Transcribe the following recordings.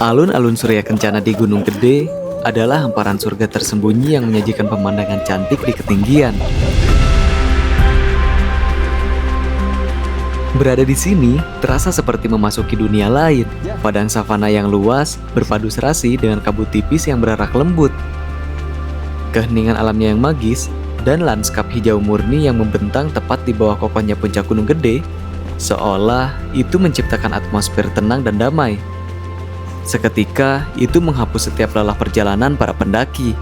Alun-alun Surya Kencana di Gunung Gede adalah hamparan surga tersembunyi yang menyajikan pemandangan cantik di ketinggian. Berada di sini terasa seperti memasuki dunia lain. Padang savana yang luas berpadu serasi dengan kabut tipis yang berarak lembut. Keheningan alamnya yang magis dan lanskap hijau murni yang membentang tepat di bawah kokohnya puncak Gunung Gede, seolah itu menciptakan atmosfer tenang dan damai. Seketika itu menghapus setiap lelah perjalanan para pendaki.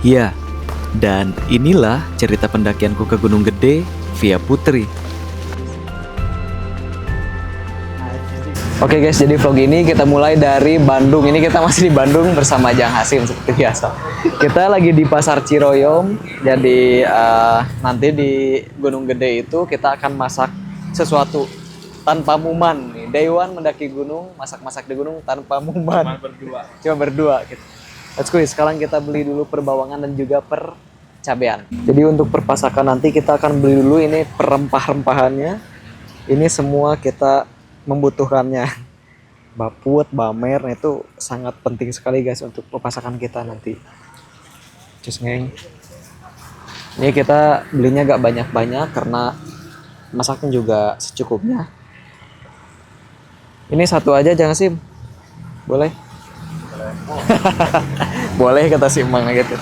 Ya, dan inilah cerita pendakianku ke Gunung Gede via Putri. Oke guys, jadi vlog ini kita mulai dari Bandung. Ini kita masih di Bandung bersama Jang Hasim seperti biasa. Kita lagi di Pasar Ciroyom. Jadi nanti di Gunung Gede itu kita akan masak sesuatu tanpa muman. Day one mendaki gunung, masak-masak di gunung tanpa muman. Cuma berdua gitu. Let's go. Sekarang kita beli dulu perbawangan dan juga percabean. Jadi untuk perpasakan nanti kita akan beli dulu ini perempah-rempahannya. Ini semua kita membutuhkannya. Baput, bamer, itu sangat penting sekali guys untuk perpasakan kita nanti. Cus ngeng. Ini kita belinya gak banyak-banyak karena masaknya juga secukupnya. Ini satu aja jangan Sim. Boleh? Boleh kata si Mang gitu.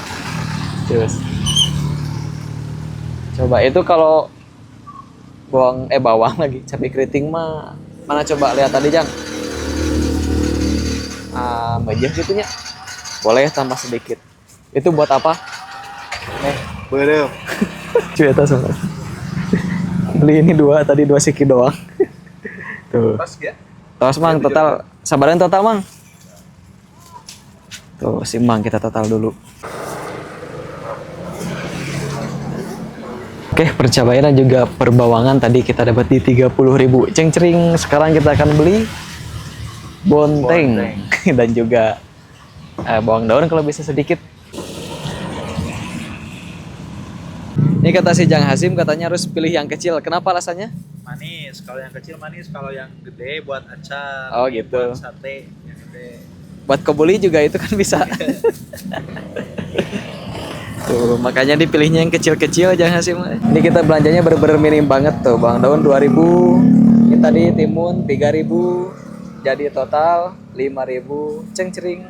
Terus. Coba itu kalau bawang lagi, cabai keriting mah mana coba lihat tadi Jang. Banyak gitunya. Boleh tambah sedikit. Itu buat apa? Belum. Cerita sama. Beli ini tadi dua siki doang. Tuh. Pas ya? Tos Mang, total sabaran total Mang. Tuh si Mang kita total dulu. Oke, percabayan dan juga perbawangan tadi kita dapat di 30.000. Ceng-cering, sekarang kita akan beli bonteng. Dan juga bawang daun kalau bisa sedikit. Ini kata si Jang Hasim katanya harus pilih yang kecil. Kenapa alasannya? Manis. Kalau yang kecil manis, kalau yang gede buat acar. Oh gitu. Buat sate yang gede. Buat kebuli juga itu kan bisa. Tuh, makanya dipilihnya yang kecil-kecil jangan sih. Ini kita belanjanya bener-bener minim banget tuh. Bang daun 2.000. Ini tadi timun 3.000. Jadi total 5.000. Ceng-cering.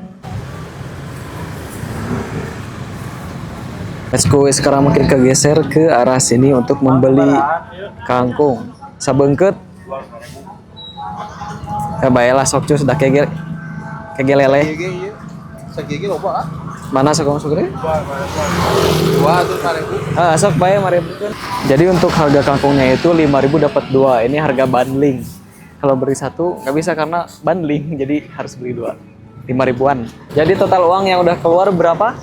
Let's go. Sekarang makin kegeser ke arah sini untuk membeli kangkung. Sabengket. Baiklah sok cus sudah kegel lele. Segigi loba. Mana sok sugre? Dua tuh 5.000. Sok bae 5.000 kan. Jadi untuk harga kangkungnya itu 5.000 dapat 2. Ini harga bundling. Kalau beli satu nggak bisa karena bundling, jadi harus beli 2. 5.000-an. Jadi total uang yang udah keluar berapa?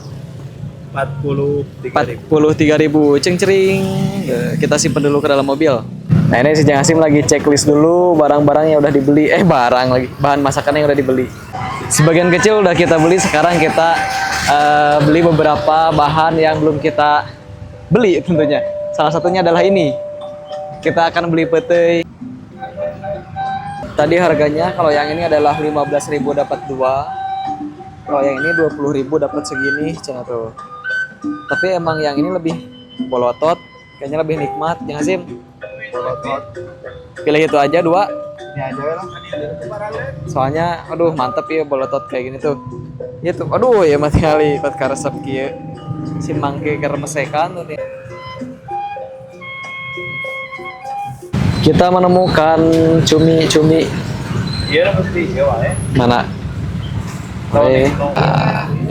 43.000. Ceng-cering. Kita simpen dulu ke dalam mobil. Nah ini si Jang Hasim lagi checklist dulu barang-barang yang udah dibeli. Barang lagi, bahan masakan yang udah dibeli. Sebagian kecil udah kita beli, sekarang kita beli beberapa bahan yang belum kita beli tentunya. Salah satunya adalah ini. Kita akan beli pete. Tadi harganya kalau yang ini adalah 15.000 dapat 2. Kalau yang ini 20.000 dapat segini, cina tuh. Tapi emang yang ini lebih bolotot, kayaknya lebih nikmat, Jang Hasim. Bolotot. Pilih itu aja 2. Ini aja lah. Soalnya aduh mantep ya bolotot kayak gini tuh. Gitu. Aduh ya mati kali pat karesep kieu. Si mangke keremesekan tuh nih. Kita menemukan cumi-cumi. Iya mesti jawa ya. Mana?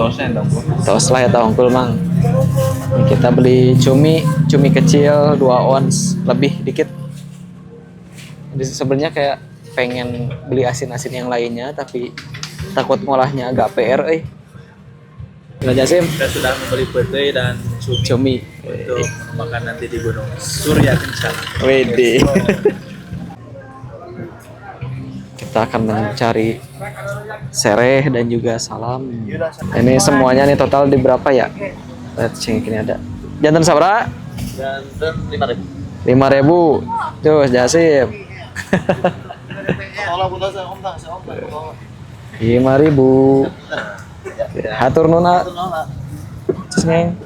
Tosnya dong. Tos lah ya tongkul Mang. Kita beli cumi kecil 2 ons lebih dikit. Sebenarnya kayak pengen beli asin-asin yang lainnya tapi takut ngolahnya agak PR Gila Jasim. Kita sudah membeli pete dan Cumi untuk makan nanti di Gunung Surya Kencana. Wede. Kita akan mencari sereh dan juga salam. Ini semuanya nih total di berapa ya? Lihat sini ada. Jantan sabra? Jantan 5.000. 5.000. Tuh Jasim. Tolong putar saya om. 5.000. Hatur nuna. Ceng.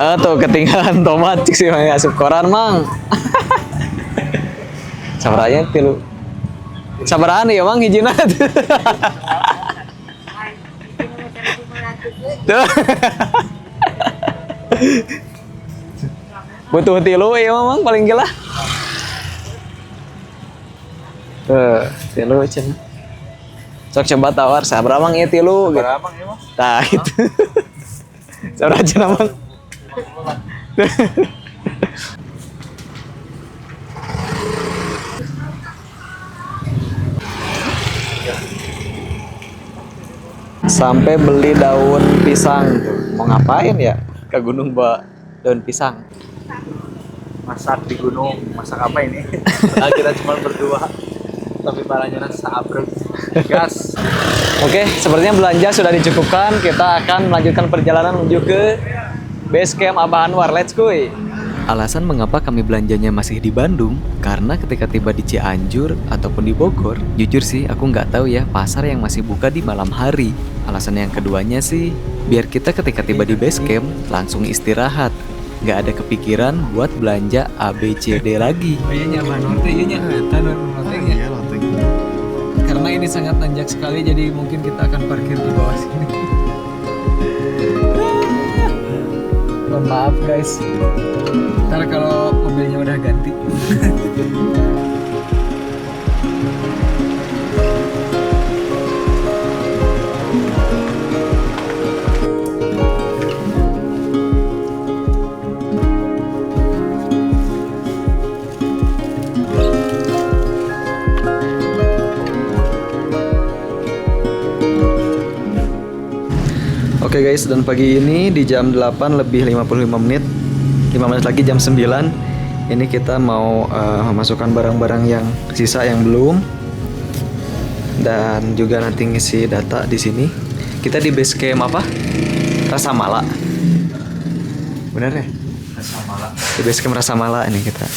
Tuh ketinggalan tomat cik sih mang asup koran mang. Sabaranya 3. Sabarahan ya mang hijina. Tuh. Butuh 3 ya mang paling gila. Tuh, 3 cenah. Sok coba tawar sabaraha mang ieu 3 gitu. Berapa ya mas? Tah itu. Sabaraha cenah mang. Sampai beli daun pisang tuh. Mau ngapain ya? Ke gunung bawa daun pisang. Masak di gunung, masak apa ini? Nah, kita cuma berdua, tapi barangnya sabrek. Gas. Oke, sepertinya belanja sudah dicukupkan. Kita akan melanjutkan perjalanan menuju ke base camp Abah Anwar. Let's go. Alasan mengapa kami belanjanya masih di Bandung, karena ketika tiba di Cianjur ataupun di Bogor, jujur sih aku nggak tahu ya pasar yang masih buka di malam hari. Alasan yang keduanya sih, biar kita ketika tiba di base camp langsung istirahat. Nggak ada kepikiran buat belanja ABCD lagi. Kayaknya Abah Anwar teh ieu nya tanur lotengnya. Iya, loteng. Karena ini sangat nanjak sekali jadi mungkin kita akan parkir di bawah sini. Mohon maaf guys. Ntar kalau mobilnya udah ganti. Oke guys, dan pagi ini di jam 8 lebih 55 menit 5 menit lagi jam 9. Ini kita mau memasukkan barang-barang yang sisa yang belum. Dan juga nanti ngisi data di sini. Kita di base camp apa? Rasa Mala. Bener ya? Rasa malam. Di base camp Rasa Mala ini kita.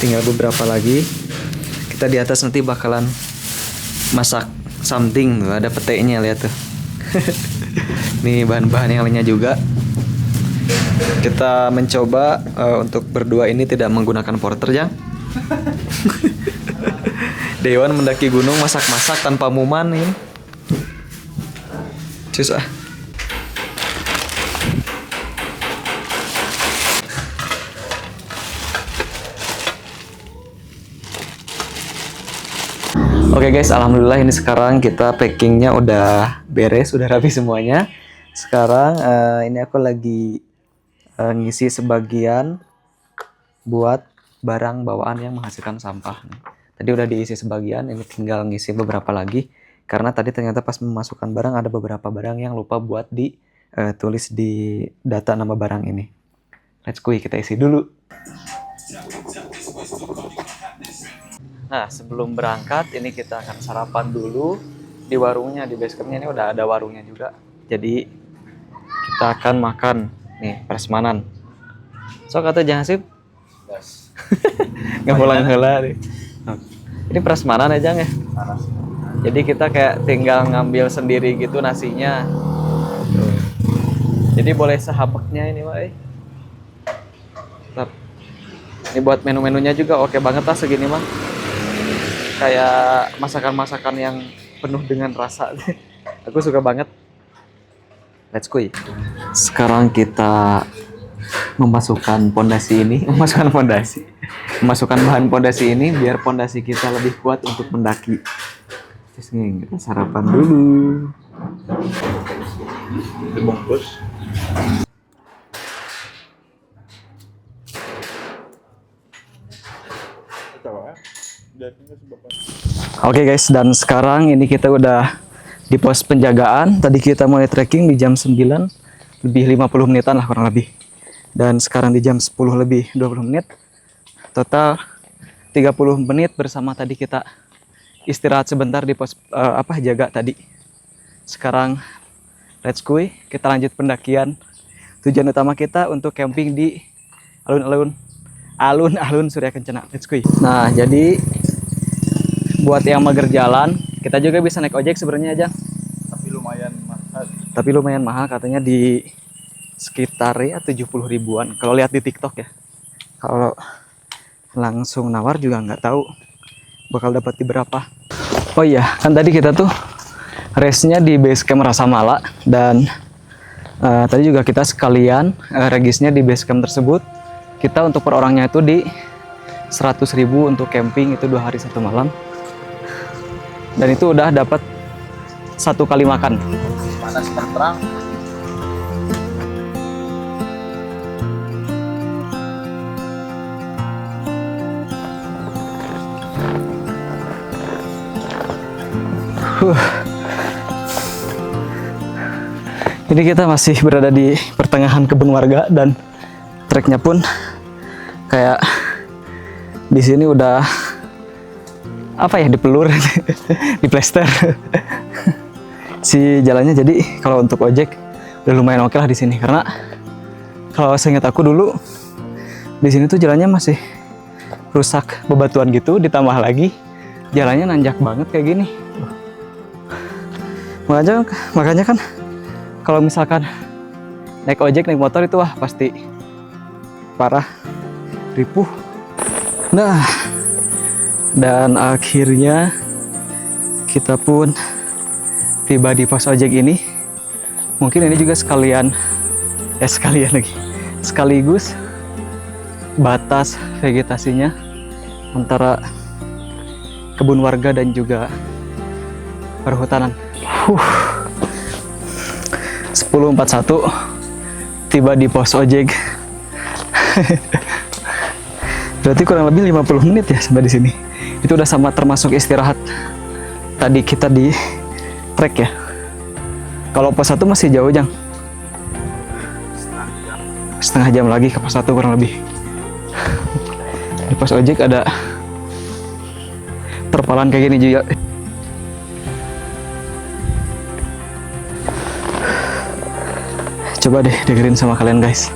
Tinggal beberapa lagi. Kita di atas nanti bakalan masak something tuh, ada petenya lihat tuh. Nih bahan-bahan yang lainnya juga. Kita mencoba untuk berdua ini tidak menggunakan porter, Jang. Dewan mendaki gunung masak-masak tanpa muman ini. Susah. Oke guys, alhamdulillah ini sekarang kita packingnya udah beres, udah rapi semuanya. Sekarang ini aku lagi ngisi sebagian buat barang bawaan yang menghasilkan sampah. Tadi udah diisi sebagian, ini tinggal ngisi beberapa lagi. Karena tadi ternyata pas memasukkan barang ada beberapa barang yang lupa buat ditulis di data nama barang ini. Let's go, kita isi dulu. Nah, sebelum berangkat ini kita akan sarapan dulu di warungnya, di base campnya ini udah ada warungnya juga. Jadi kita akan makan nih prasmanan. So kata Jang Hasib, Gas. nggak pulang heula deh. Ini prasmanan ya Jang ya. Panas. Jadi kita kayak tinggal ngambil sendiri gitu nasinya. Jadi boleh sehapeknya ini mah. Ini buat menu-menunya juga oke banget lah segini mah. Kayak masakan-masakan yang penuh dengan rasa. Aku suka banget. Let's go. Sekarang kita memasukkan pondasi ini, memasukkan bahan pondasi ini biar pondasi kita lebih kuat untuk mendaki. Terus nih kita sarapan dulu. Dibungkus. Oke guys, dan sekarang ini kita udah di pos penjagaan. Tadi kita mulai trekking di jam 9 lebih 50 menitan lah kurang lebih. Dan sekarang di jam 10 lebih 20 menit. Total 30 menit bersama tadi kita istirahat sebentar di pos jaga tadi. Sekarang let's go, kita lanjut pendakian. Tujuan utama kita untuk camping di alun-alun Surya Kencana. Let's go. Nah, jadi buat yang mager jalan, Kita juga bisa naik ojek sebenarnya aja. Tapi lumayan mahal. Tapi lumayan mahal katanya di sekitar ya 70 ribuan. Kalau lihat di TikTok ya. Kalau langsung nawar juga nggak tahu bakal dapat di berapa. Oh iya, kan tadi kita tuh race-nya di base camp Rasa Mala dan tadi juga kita sekalian regisnya di base camp tersebut. Kita untuk per orangnya itu di 100.000 untuk camping itu 2 hari 1 malam. Dan itu udah dapat 1 kali makan. Panas dan terang. Ini kita masih berada di pertengahan kebun warga dan treknya pun kayak di sini udah apa ya, dipelur, diplester si jalannya. Jadi kalau untuk ojek udah lumayan oke lah di sini, karena kalau seingat aku dulu di sini tuh jalannya masih rusak bebatuan gitu, ditambah lagi jalannya nanjak banget kayak gini. Makanya kan kalau misalkan naik ojek, naik motor itu wah pasti parah, ripuh. Nah, dan akhirnya kita pun tiba di pos ojek ini. Mungkin ini juga sekaligus batas vegetasinya antara kebun warga dan juga perhutanan. 10.41 tiba di pos ojek. Berarti kurang lebih 50 menit ya sampai di sini. Itu udah sama termasuk istirahat. Tadi kita di trek ya. Kalau pos 1 masih jauh, Jang. Setengah jam lagi ke pos 1 kurang lebih. Di pos ojek ada terpalan kayak gini juga. Coba deh dengerin sama kalian guys.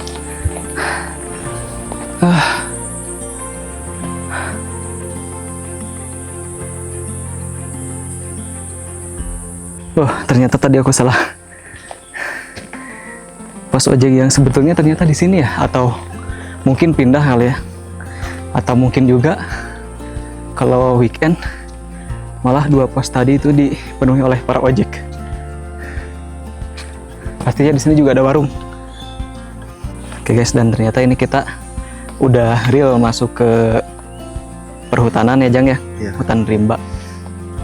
Oh, ternyata tadi aku salah. Pos ojek yang sebetulnya ternyata di sini ya, atau mungkin pindah kali ya. Atau mungkin juga kalau weekend malah 2 pos tadi itu dipenuhi oleh para ojek. Pastinya di sini juga ada warung. Oke guys, dan ternyata ini kita udah real masuk ke perhutanan ya, Jang ya. Iya. Hutan rimba.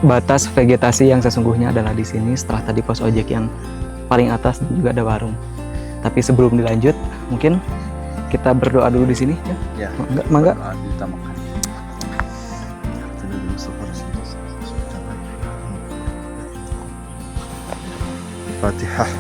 Batas vegetasi yang sesungguhnya adalah di sini. Setelah tadi pos ojek yang paling atas juga ada warung. Tapi sebelum dilanjut, mungkin kita berdoa dulu di sini ya. Ya. Mangga. Diutamakan. Fatihah.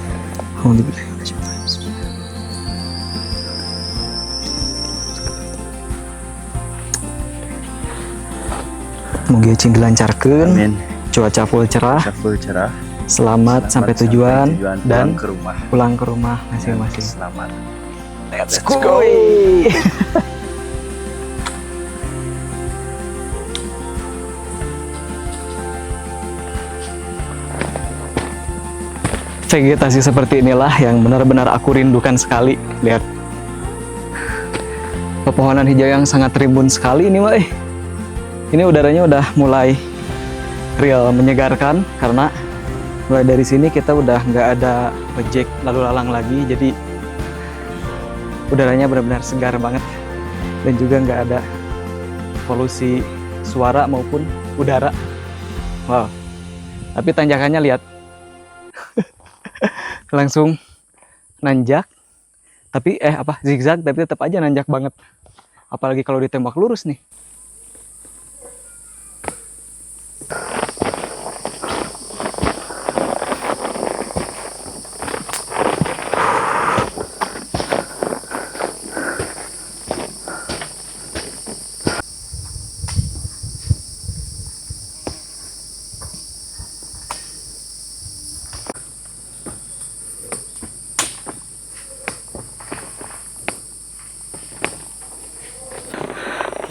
Moga cing dilancarkan. Amin. Cuaca full cerah. Cerah. Selamat sampai tujuan dan pulang ke rumah. pulang ke rumah masing-masing. Selamat. Let's go. Vegetasi seperti inilah yang benar-benar aku rindukan sekali. Lihat pepohonan hijau yang sangat rimbun sekali ini, Mbak. Ini udaranya udah mulai real menyegarkan karena mulai dari sini kita udah nggak ada ojek lalu lalang lagi, jadi udaranya benar-benar segar banget dan juga nggak ada polusi suara maupun udara. Wow, tapi tanjakannya lihat langsung nanjak, tapi zigzag, tapi tetap aja nanjak banget, apalagi kalau ditembak lurus nih.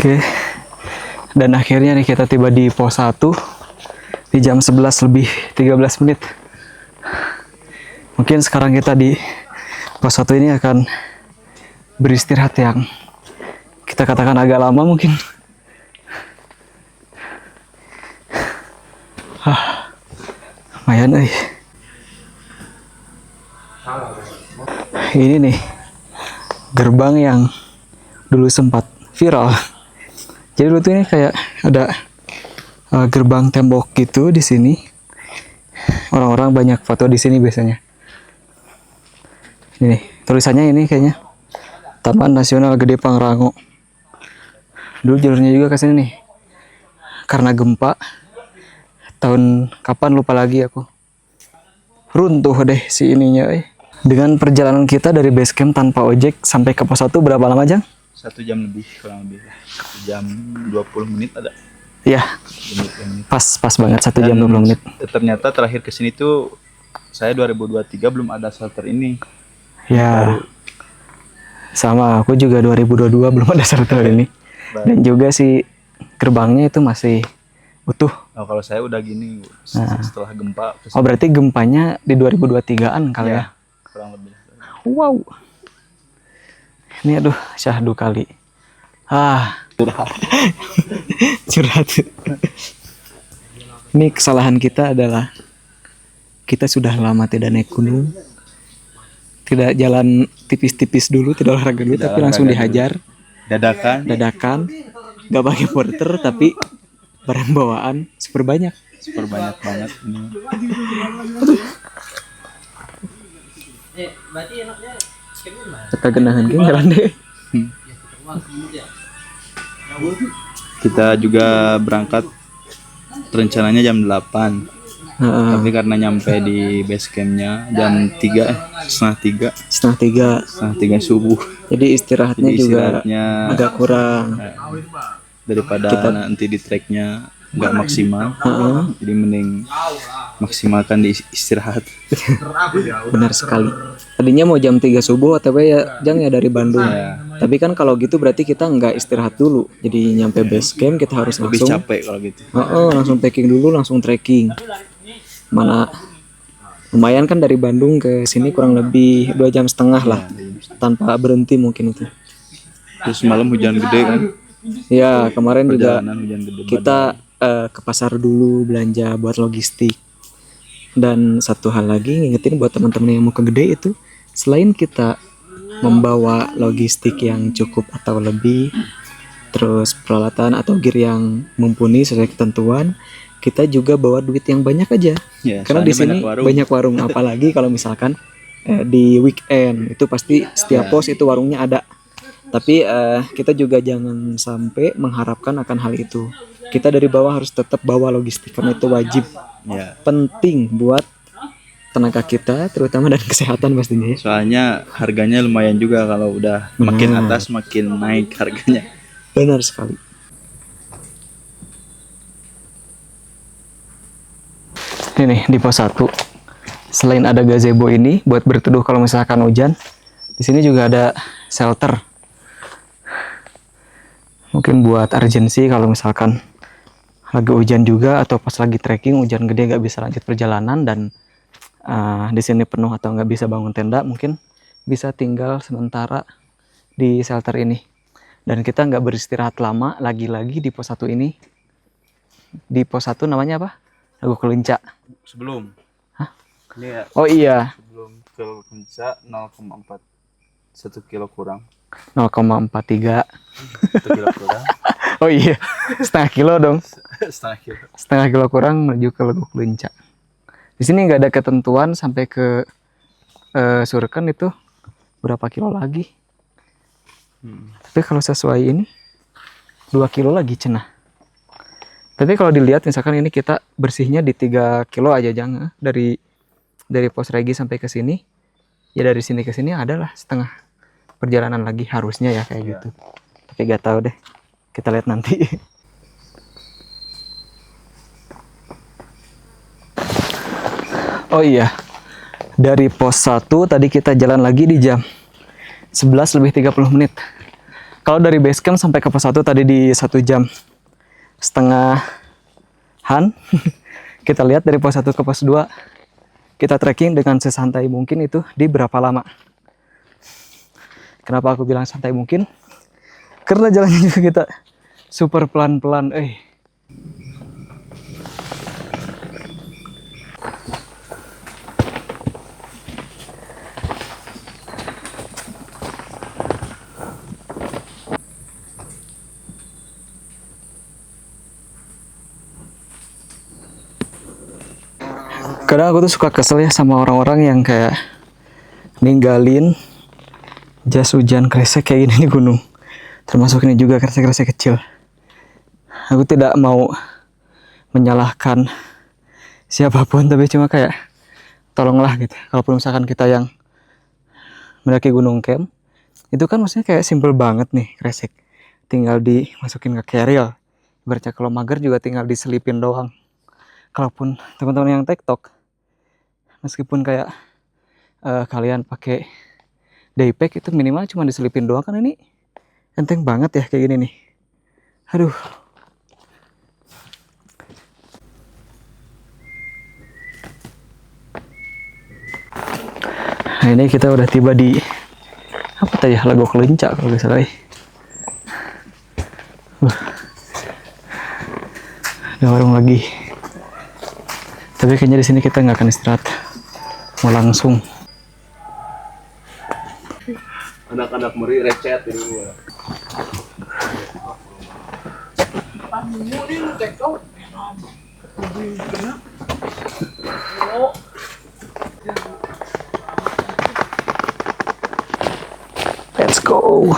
Oke, dan akhirnya nih kita tiba di pos 1. Di jam 11 lebih 13 menit. Mungkin sekarang kita di pos 1 ini akan beristirahat yang kita katakan agak lama mungkin. Lumayan Ini nih gerbang yang dulu sempat viral. Jadi dulu tuh ini kayak ada gerbang tembok gitu di sini. Orang-orang banyak foto di sini biasanya. Ini nih, tulisannya ini kayaknya Taman Nasional Gede Pangrango. Dulu jalurnya juga ke sini nih. Karena gempa tahun kapan lupa lagi aku. Runtuh deh si ininya. Dengan perjalanan kita dari base camp tanpa ojek sampai ke pos 1 berapa lama, Jang? 1 jam lebih, kurang lebih. 1 jam 20 menit ada. Iya. Pas banget 1 jam 20 menit. Ternyata terakhir ke sini tuh saya 2023 belum ada shelter ini. Ya. Sama, aku juga 2022 belum ada shelter ini. Dan juga si gerbangnya itu masih utuh. Oh, kalau saya udah gini setelah gempa. Oh, berarti gempanya di 2023-an kali ya? Kurang lebih. Wow. Ini aduh, syahdu kali. Curhat. Ini kesalahan kita adalah kita sudah lama tidak naik gunung. Tidak jalan tipis-tipis dulu, tidak olahraga dulu, tapi langsung dihajar. Dadakan. Gak pakai porter, tapi barang bawaan super banyak. Super banyak banget ini. Kita genangan ke ngaran deh. Kita juga berangkat rencananya jam 8. Tapi karena nyampe di base campnya jam 3, setengah 3 subuh. Jadi istirahatnya juga agak kurang. Daripada nanti di treknya nggak maksimal, jadi mending maksimalkan di istirahat. Benar sekali. Tadinya mau jam 3 subuh OTW ya, Jang ya dari Bandung. Tapi kan kalau gitu berarti kita nggak istirahat dulu. Jadi nyampe base camp kita harus lebih langsung capek kalau gitu. Langsung packing dulu, langsung trekking. Mana lumayan kan dari Bandung ke sini kurang lebih 2,5 jam lah, tanpa berhenti mungkin itu. Terus malam hujan gede kan? Ya kemarin juga hujan gede kita ke pasar dulu belanja buat logistik. Dan satu hal lagi ngingetin buat teman-teman yang mau ke Gede itu, selain kita membawa logistik yang cukup atau lebih, terus peralatan atau gear yang mumpuni sesuai ketentuan, kita juga bawa duit yang banyak aja. Karena di sini banyak warung. Apalagi kalau misalkan di weekend itu pasti setiap pos itu warungnya ada. Tapi kita juga jangan sampai mengharapkan akan hal itu. Kita dari bawah harus tetap bawa logistik karena itu wajib. Penting buat tenaga kita, terutama dan kesehatan pastinya. Soalnya harganya lumayan juga kalau udah makin atas makin naik harganya. Benar sekali. Ini nih di pos 1. Selain ada gazebo ini buat berteduh kalau misalkan hujan, di sini juga ada shelter. Mungkin buat urgensi kalau misalkan lagi hujan juga atau pas lagi trekking hujan gede nggak bisa lanjut perjalanan dan di sini penuh atau nggak bisa bangun tenda, mungkin bisa tinggal sementara di shelter ini. Dan kita nggak beristirahat lama lagi-lagi di pos 1 ini. Di pos 1 namanya apa? Lagu Kelinca. Sebelum. Hah? Ini ya. Oh iya. Sebelum ke Kelinca 0,4. 1 kilo kurang. 0,43. 1 kilo kurang. Oh iya. Setengah kilo dong. Setengah kilo Kurang menuju ke Lagu Kelinca. Di sini nggak ada ketentuan sampai ke Surken itu berapa kilo lagi. Tapi kalau sesuai ini 2 kilo lagi cenah. Tapi kalau dilihat misalkan ini kita bersihnya di 3 kilo aja jangan dari pos Regi sampai ke sini. Ya dari sini ke sini adalah setengah perjalanan lagi harusnya ya kayak gitu. Tapi gak tahu deh. Kita lihat nanti. Oh iya. Dari pos 1 tadi kita jalan lagi di jam 11 lebih 30 menit. Kalau dari base camp sampai ke pos 1 tadi di 1,5 jam. Kita lihat dari pos 1 ke pos 2, kita trekking dengan sesantai mungkin itu di berapa lama. Kenapa aku bilang santai mungkin? Karena jalannya juga kita super pelan-pelan. Kadang aku tuh suka kesel ya sama orang-orang yang kayak ninggalin jas hujan kresek kayak gini di gunung. Termasuk ini juga kresek-kresek kecil. Aku tidak mau menyalahkan siapapun, tapi cuma kayak tolonglah gitu. Kalaupun misalkan kita yang mendaki gunung camp, itu kan maksudnya kayak simple banget nih kresek. Tinggal dimasukin ke carrier. Ibaratnya kalau mager juga tinggal diselipin doang. Kalaupun teman-teman yang tektok, meskipun kayak kalian pakai daypack itu minimal cuma diselipin doang, kan ini enteng banget ya kayak gini nih. Aduh. Nah ini kita udah tiba di apa tadi ya, Lagok Leunca kalau nggak salah. Ada warung lagi. Tapi kayaknya di sini kita nggak akan istirahat, mau langsung. Anak-anak meri recet ini. Let's go.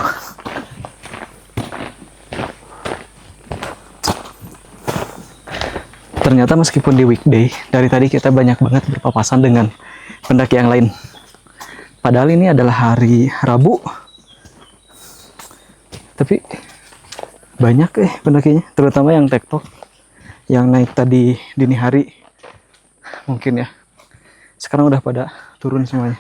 Ternyata meskipun di weekday, dari tadi kita banyak banget berpapasan dengan pendaki yang lain. Padahal ini adalah hari Rabu. Tapi banyak pendakinya, terutama yang tektok, yang naik tadi dini hari. Mungkin ya. Sekarang udah pada turun semuanya.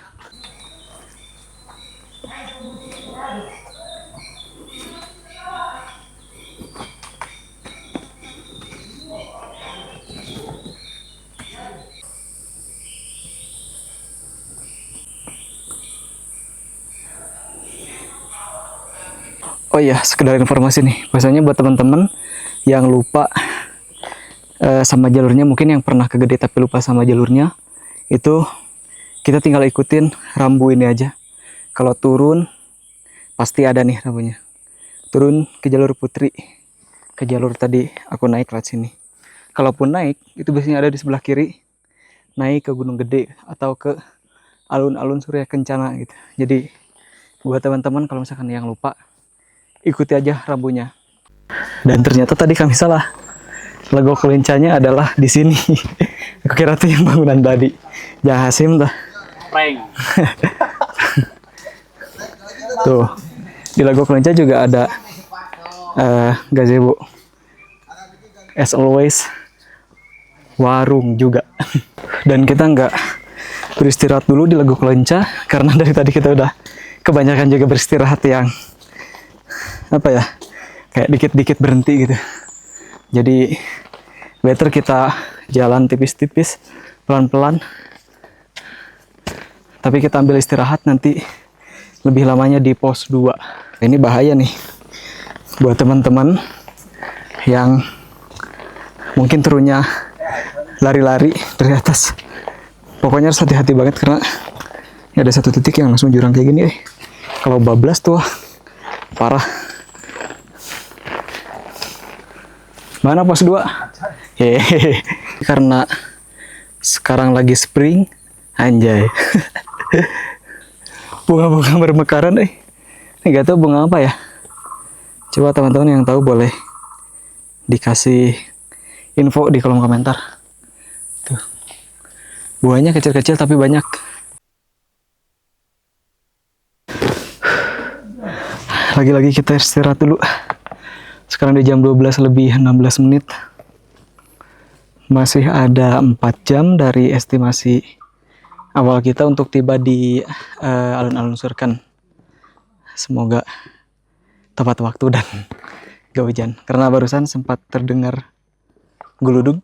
Oh iya, sekedar informasi nih. Biasanya buat teman-teman yang lupa sama jalurnya, mungkin yang pernah ke Gede tapi lupa sama jalurnya, itu kita tinggal ikutin rambu ini aja. Kalau turun pasti ada nih rambunya. Turun ke jalur Putri, ke jalur tadi aku naik lewat sini. Kalaupun naik, itu biasanya ada di sebelah kiri, naik ke Gunung Gede atau ke alun-alun Surya Kencana gitu. Jadi buat teman-teman kalau misalkan yang lupa, ikuti aja rambunya. Dan ternyata tadi kami salah. Lagok Leuncanya adalah di sini. Aku kira tuh yang bangunan tadi. Jangan Hasim tuh. Prank. Tuh. Di Lagok Leunca juga ada gazebo. As always, warung juga. Dan kita nggak beristirahat dulu di Lagok Leunca karena dari tadi kita udah kebanyakan juga beristirahat yang apa ya, kayak dikit-dikit berhenti gitu. Jadi better kita jalan tipis-tipis, pelan-pelan, tapi kita ambil istirahat nanti lebih lamanya di pos 2. Ini bahaya nih buat teman-teman yang mungkin turunnya lari-lari dari atas. Pokoknya harus hati-hati banget karena ada satu titik yang langsung jurang kayak gini. Kalau bablas tuh parah. Mana pos 2? Hehehe. Karena sekarang lagi spring, anjay. Bunga-bunga bermekaran Nggak tahu bunga apa ya. Coba teman-teman yang tahu boleh dikasih info di kolom komentar. Tuh. Buahnya kecil-kecil tapi banyak. Lagi-lagi kita istirahat dulu. Sekarang di jam 12 lebih 16 menit. Masih ada 4 jam dari estimasi awal kita untuk tiba di alun-alun Surken. Semoga tepat waktu dan gak hujan. Karena barusan sempat terdengar geludug.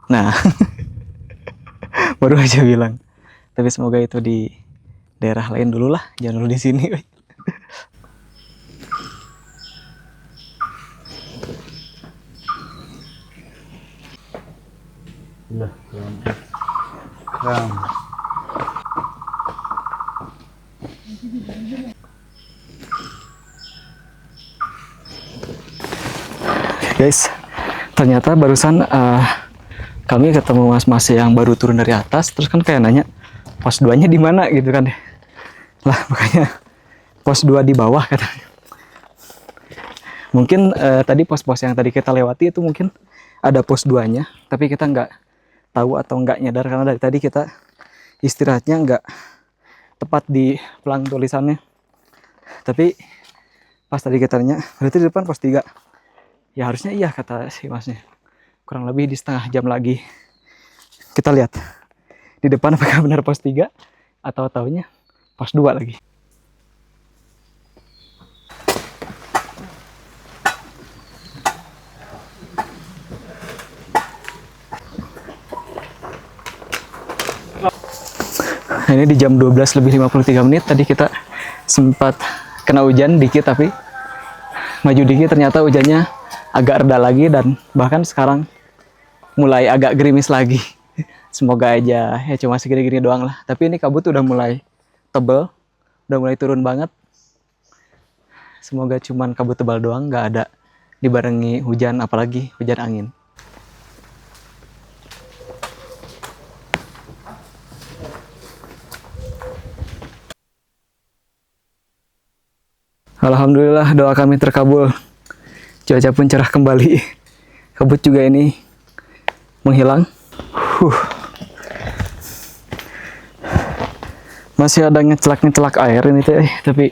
Nah, baru aja bilang. Tapi semoga itu di daerah lain dulu lah, jangan dulu di sini. Guys, ternyata barusan kami ketemu mas-mas yang baru turun dari atas, terus kan kayak nanya pos 2-nya di mana gitu kan. Lah makanya pos 2 di bawah katanya. Mungkin tadi pos-pos yang tadi kita lewati itu mungkin ada pos 2-nya, tapi kita nggak tahu atau nggak nyadar karena dari tadi kita istirahatnya nggak tepat di pelang tulisannya. Tapi pas tadi kita tanya, berarti di depan pos 3. Ya harusnya iya kata si masnya. Kurang lebih di setengah jam lagi. Kita lihat di depan apakah benar pos 3 atau taunya pos 2 lagi. Nah, ini di jam 12 lebih 53 menit. Tadi kita sempat kena hujan dikit, tapi maju dikit ternyata hujannya agak reda lagi dan bahkan sekarang mulai agak gerimis lagi. Semoga aja ya cuma segini-gini doang lah. Tapi ini kabut udah mulai tebel, udah mulai turun banget. Semoga cuman kabut tebal doang, nggak ada dibarengi hujan, apalagi hujan angin. Alhamdulillah doa kami terkabul. Cuaca pun cerah kembali. Kabut juga ini menghilang. Masih ada ngecelak-ngecelak air ini teh, tapi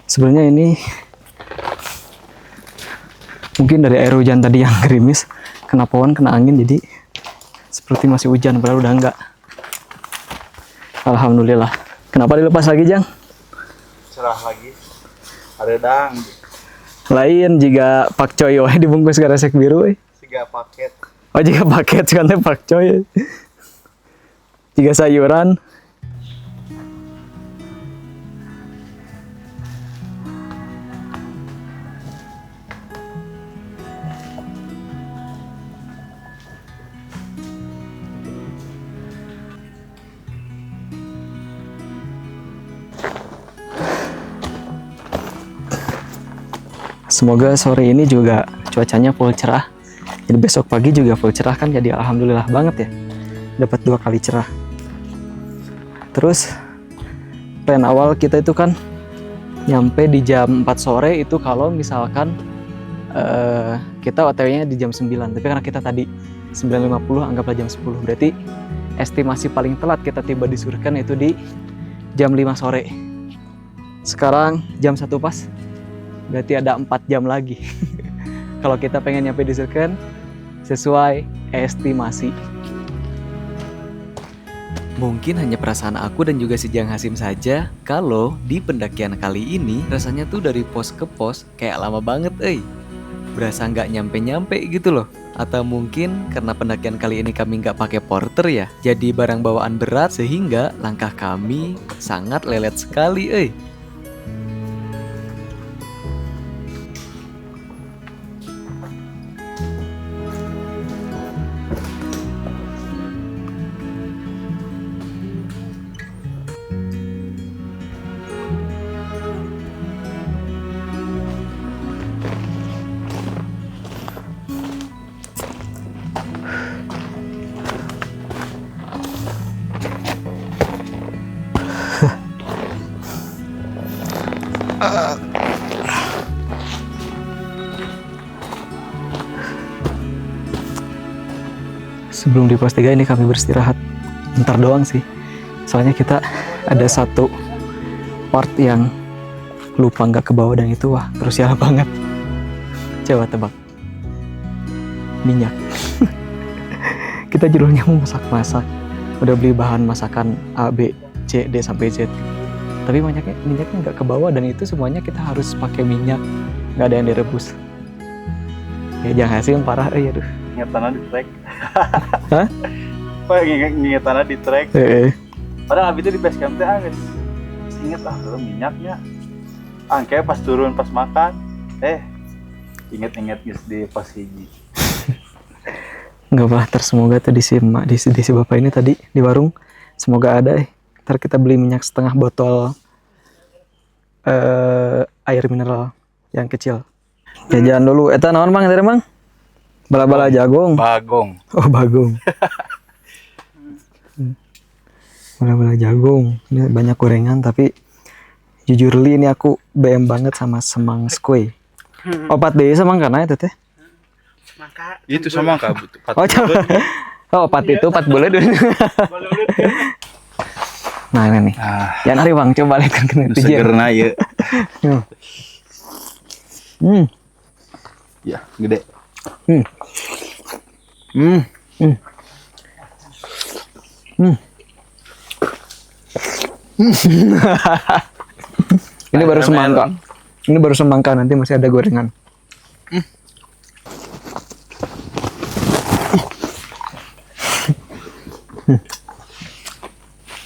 sebenarnya ini mungkin dari air hujan tadi yang gerimis, kena pohon, kena angin, jadi seperti masih hujan, padahal udah enggak. Alhamdulillah. Kenapa dilepas lagi, Jang? Cerah lagi. Ada dang. Lain jika pakcoy wae dibungkus garesek biru. Tiga paket. Oh jika paket kan teh pakcoy. Jika sayuran. Semoga sore ini juga cuacanya full cerah. Jadi besok pagi juga full cerah kan, jadi alhamdulillah banget ya. Dapat 2 kali cerah. Terus plan awal kita itu kan nyampe di jam 4 sore itu kalau misalkan kita OTW-nya di jam 9. Tapi karena kita tadi 9.50, anggaplah jam 10. Berarti estimasi paling telat kita tiba di Surken itu di jam 5 sore. Sekarang jam 1 pas. Berarti ada 4 jam lagi. Kalau kita pengen nyampe di Surken sesuai estimasi. Mungkin hanya perasaan aku dan juga si Jang Hasim saja kalau di pendakian kali ini rasanya tuh dari pos ke pos kayak lama banget berasa nggak nyampe-nyampe gitu loh. Atau mungkin karena pendakian kali ini kami nggak pakai porter ya, jadi barang bawaan berat sehingga langkah kami sangat lelet sekali Sebelum di pos 3 ini kami beristirahat bentar doang sih. Soalnya kita ada satu part yang lupa nggak ke bawah dan itu wah krusial banget. Coba tebak. Minyak. Kita judulnya mau masak-masak. Udah beli bahan masakan A, B, C, D sampai Z. Tapi minyaknya nggak ke bawah dan itu semuanya kita harus pakai minyak. Nggak ada yang direbus. Ya Jang Hasim parah aduh. Ingetannya di track. Hah? Apa ingetannya di track? Padahal habis itu di base camp teh geus inget belum minyaknya. Kayak pas turun pas makan inget geus di pas hiji. Enggak apa, semoga tuh di si bapak ini tadi di warung semoga ada ntar kita beli minyak setengah botol air mineral yang kecil. Jajan dulu. Eta naon Mang tadi Mang? Bala-bala jagung. Bagong. Oh bagong. Bala-bala jagung. Ini banyak gorengan tapi jujur li ini aku BM banget sama semang skui. Opat deh semang karena itu teh. Itu sama Kak. Oh coba. Oh opat itu 4 bulan. Nah ini nih. Ya nari Bang coba lihat kan itu segerna ya. Ya, gede. Ini baru semangka. Ini baru semangka, nanti masih ada gorengan.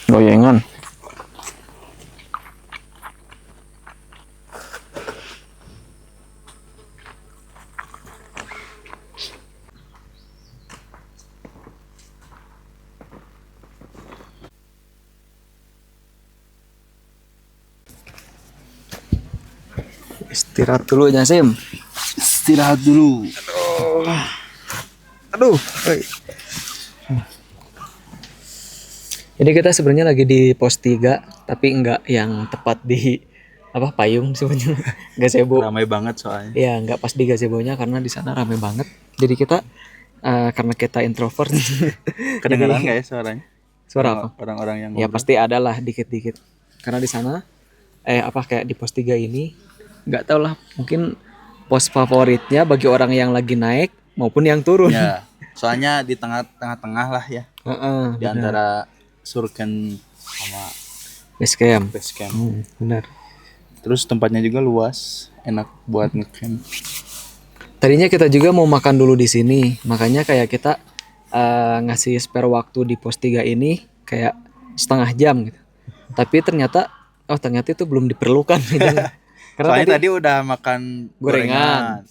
Goyengan. Istirahat dulu Jasim. Istirahat dulu. Aduh. Jadi kita sebenarnya lagi di pos 3 tapi enggak yang tepat di payung sebenarnya. Gazebo. Ramai banget soalnya. Iya, enggak pas di gazebonya karena di sana ramai banget. Jadi kita karena kita introvert. Kedengaran enggak ya suaranya? Suara apa? Orang-orang yang Ya pasti ada lah dikit-dikit. Karena di sana kayak di pos 3 ini enggak tahu lah, mungkin pos favoritnya bagi orang yang lagi naik maupun yang turun. Ya, soalnya di tengah-tengah lah ya. Di antara Surken sama base camp. Benar. Terus tempatnya juga luas, enak buat ngecamp. Tadinya kita juga mau makan dulu di sini, makanya kayak kita ngasih spare waktu di pos 3 ini kayak setengah jam gitu. Tapi ternyata itu belum diperlukan gitu. Karena soalnya tadi udah makan gorengan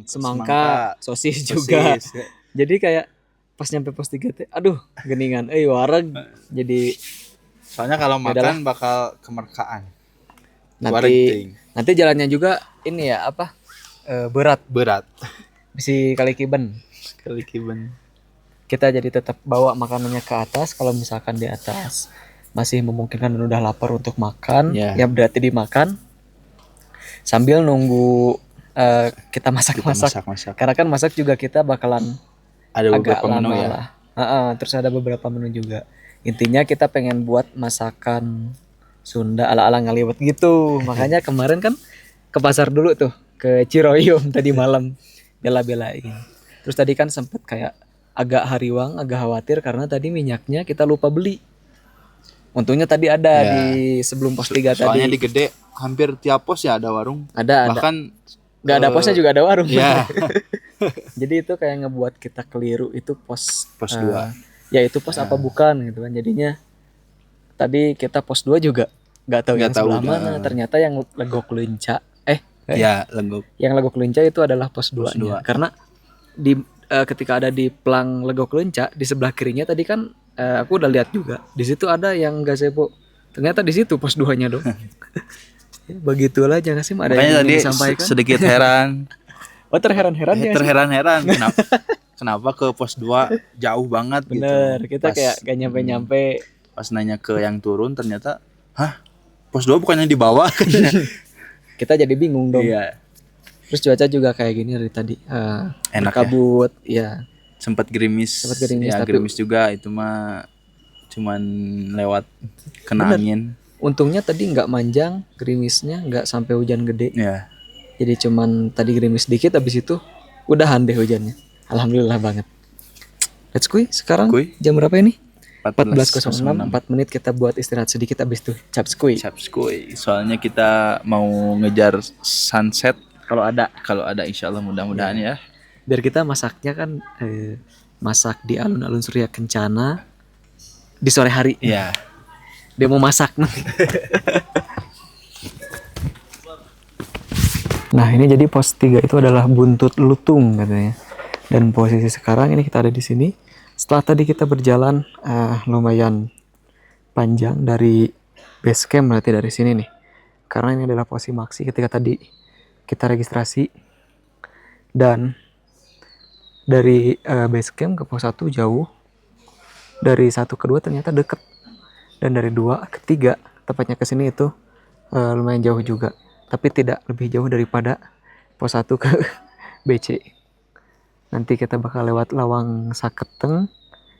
semangka, sosis juga. Jadi kayak pas nyampe pos 3 teh aduh geningan wareg. Jadi soalnya kalau makan bakal kemerkaan. Nanti jalannya juga ini ya berat si kali kiben. Kita jadi tetap bawa makanannya ke atas. Kalau misalkan di atas masih memungkinkan dan udah lapar untuk makan, ya berarti dimakan sambil nunggu kita masak. Karena kan masak juga kita bakalan ada agak beberapa lama menu ya. lah. Terus ada beberapa menu juga. Intinya kita pengen buat masakan Sunda ala-ala ngaliwet gitu. Makanya kemarin kan ke pasar dulu tuh, ke Ciroyom tadi malam bela-belain. Terus tadi kan sempet kayak agak hariwang, agak khawatir karena tadi minyaknya kita lupa beli. Untungnya tadi ada di sebelum pos 3 tadi. Soalnya di Gede hampir tiap pos ya ada warung. Ada. Bahkan nggak ada posnya juga ada warung. Ya. Jadi itu kayak ngebuat kita keliru itu pos 2. Ya itu pos apa bukan gitu kan. Jadinya tadi kita pos 2 juga nggak tahu yang sebelah mana. Ternyata yang Legok Lenca Legok. Yang Legok Lenca itu adalah pos 2-nya. Karena ketika ada di Plang Legok Lenca di sebelah kirinya tadi kan aku udah lihat juga. Di situ ada yang gazebo. Ternyata di situ pos 2-nya dong. Begitulah jangan sih ada yang tadi disampaikan. Sedikit heran. Terheran-heran ya. Terheran-heran kenapa ke pos 2 jauh banget. Bener, gitu. kita kayak gak nyampe-nyampe. Pas nanya ke yang turun ternyata pos 2 bukannya di bawah. Kita jadi bingung dong. Iya. Terus cuaca juga kayak gini dari tadi. Enak kabut, ya. Sempat gerimis. Ya, tapi gerimis juga itu mah cuman lewat kena angin. Untungnya tadi nggak manjang gerimisnya, nggak sampai hujan gede. Ya. Jadi cuman tadi gerimis dikit, habis itu udahan deh hujannya. Alhamdulillah banget. Let's go. Sekarang jam berapa ini? 14.06. 4 menit kita buat istirahat sedikit, habis itu capskui. Soalnya kita mau ngejar sunset kalau ada insya Allah mudah-mudahan ya. biar kita masaknya kan masak di alun-alun Surya Kencana di sore hari. Iya. Dia mau masak nanti. Nah ini jadi pos 3 itu adalah buntut lutung katanya. Dan posisi sekarang ini kita ada di sini. Setelah tadi kita berjalan lumayan panjang dari base camp, berarti dari sini nih. Karena ini adalah posisi maksi ketika tadi kita registrasi. Dan dari base camp ke pos 1 jauh. Dari 1 ke 2 ternyata deket. Dan dari 2 ke 3 tepatnya ke sini itu lumayan jauh juga. Tapi tidak lebih jauh daripada pos 1 ke BC. Nanti kita bakal lewat Lawang Saketeng,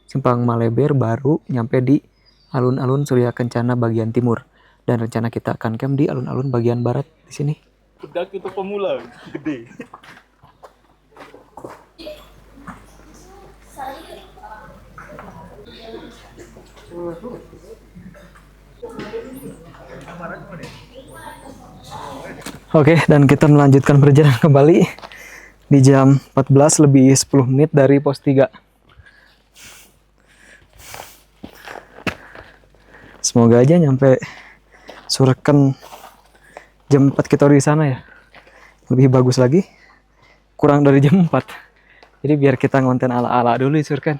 Simpang Maleber, baru nyampe di alun-alun Surya Kencana bagian timur. Dan rencana kita akan camp di alun-alun bagian barat di sini. Pendaki untuk pemula gede. Oke, dan kita melanjutkan perjalanan kembali di jam 14 lebih 10 menit dari pos 3. Semoga aja nyampe Surken jam 4 kita udah di sana ya. Lebih bagus lagi. Kurang dari jam 4. Jadi biar kita ngonten ala-ala dulu di Surken.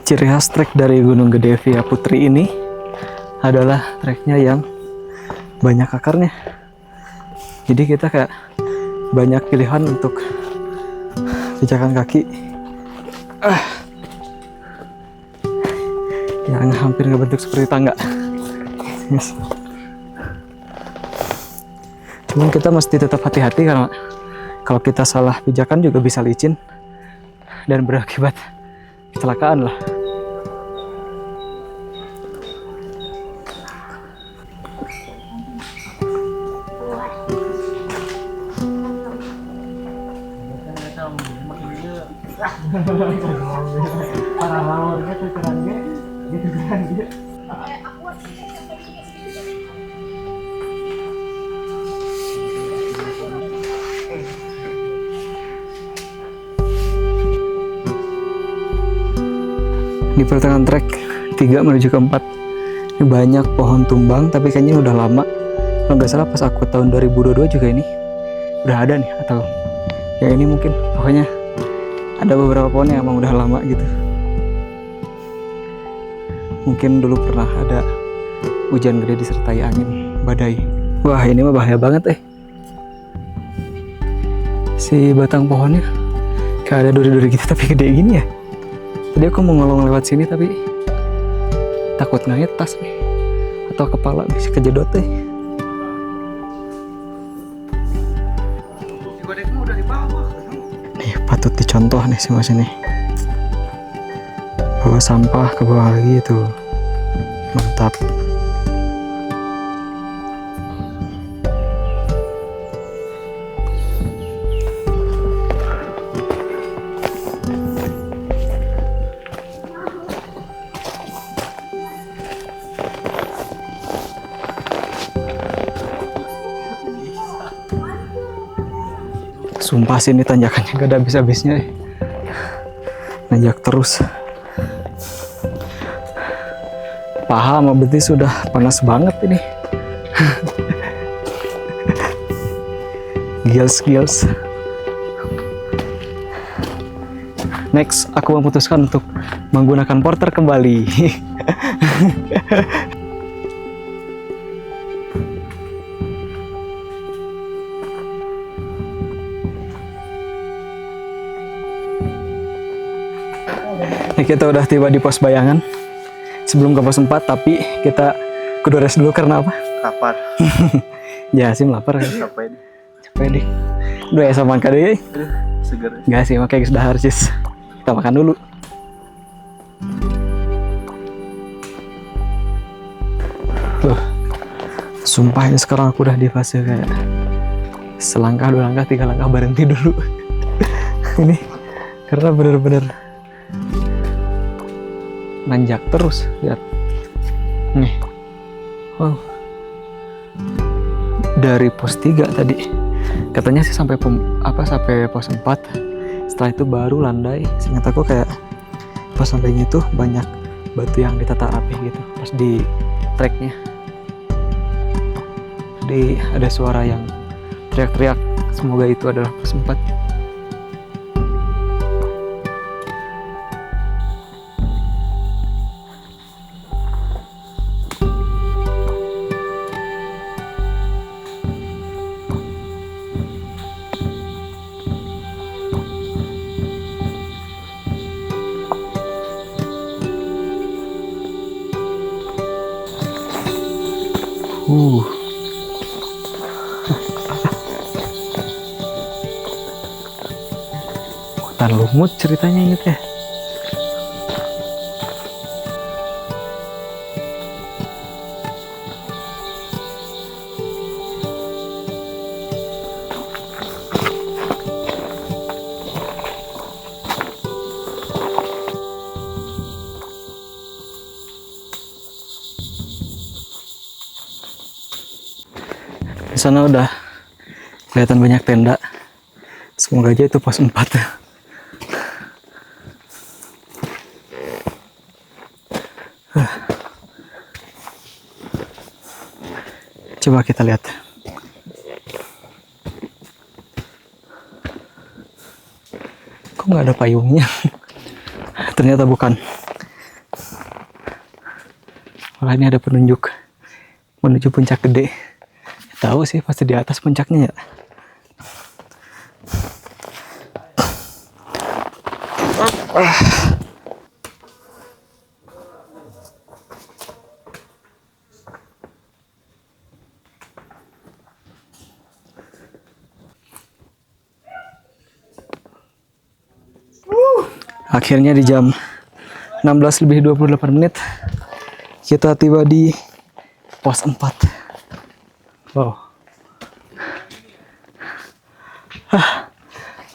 Ciri khas trek dari Gunung Gede Via Putri ini adalah treknya yang banyak akarnya. Jadi kita kayak banyak pilihan untuk pijakan kaki yang hampir ngebentuk seperti tangga. Yes. Cuman kita mesti tetap hati-hati karena kalau kita salah pijakan juga bisa licin dan berakibat kecelakaan lah. Di pertengahan trek 3 menuju ke 4 ini banyak pohon tumbang, tapi kayaknya udah lama. Kalau nggak salah pas aku tahun 2022 juga ini udah ada nih, atau ya ini mungkin, pokoknya ada beberapa pohon yang emang udah lama gitu. Mungkin dulu pernah ada hujan gede disertai angin badai. Wah ini mah bahaya banget si batang pohonnya kayak ada duri-duri gitu tapi gede gini ya. Tadi aku mau ngolong lewat sini tapi takut ngangit tas nih atau kepala bisa kejedot Nih patut dicontoh nih semua sini. Bawa sampah ke bawah lagi tuh. Mantap. Sumpah sih ini tanjakannya gak ada habis-habisnya. Nanjak terus. Paha sama betis sudah panas banget ini. Gils. Next, aku memutuskan untuk menggunakan porter kembali. Kita udah tiba di pos bayangan sebelum ke pos 4, tapi kita kudu rest dulu karena apa? Lapar. Ya sih lapar kan. Capek deh. Udah ya sama makan deh. Seger. Enggak sih, makanya sudah harus kita makan dulu. Sumpah ini sekarang aku udah di fase kayak selangkah, 2 langkah, 3 langkah berhenti dulu. Ini karena bener-bener nanjak terus, lihat nih. Wow, dari pos 3 tadi katanya sih sampai sampai pos 4, setelah itu baru landai. Seingat aku kayak pas sampainya itu banyak batu yang ditata rapi gitu pas di treknya. Jadi ada suara yang teriak-teriak, semoga itu adalah pos 4. Hutan lumut ceritanya ini teh. Di sana udah kelihatan banyak tenda. Semoga aja itu pos 4 ya. Coba kita lihat. Kok nggak ada payungnya? Ternyata bukan. Malah ini ada penunjuk menuju puncak gede. Tahu sih pasti di atas puncaknya ya. Akhirnya di jam 16:28 kita tiba di pos 4. Wow.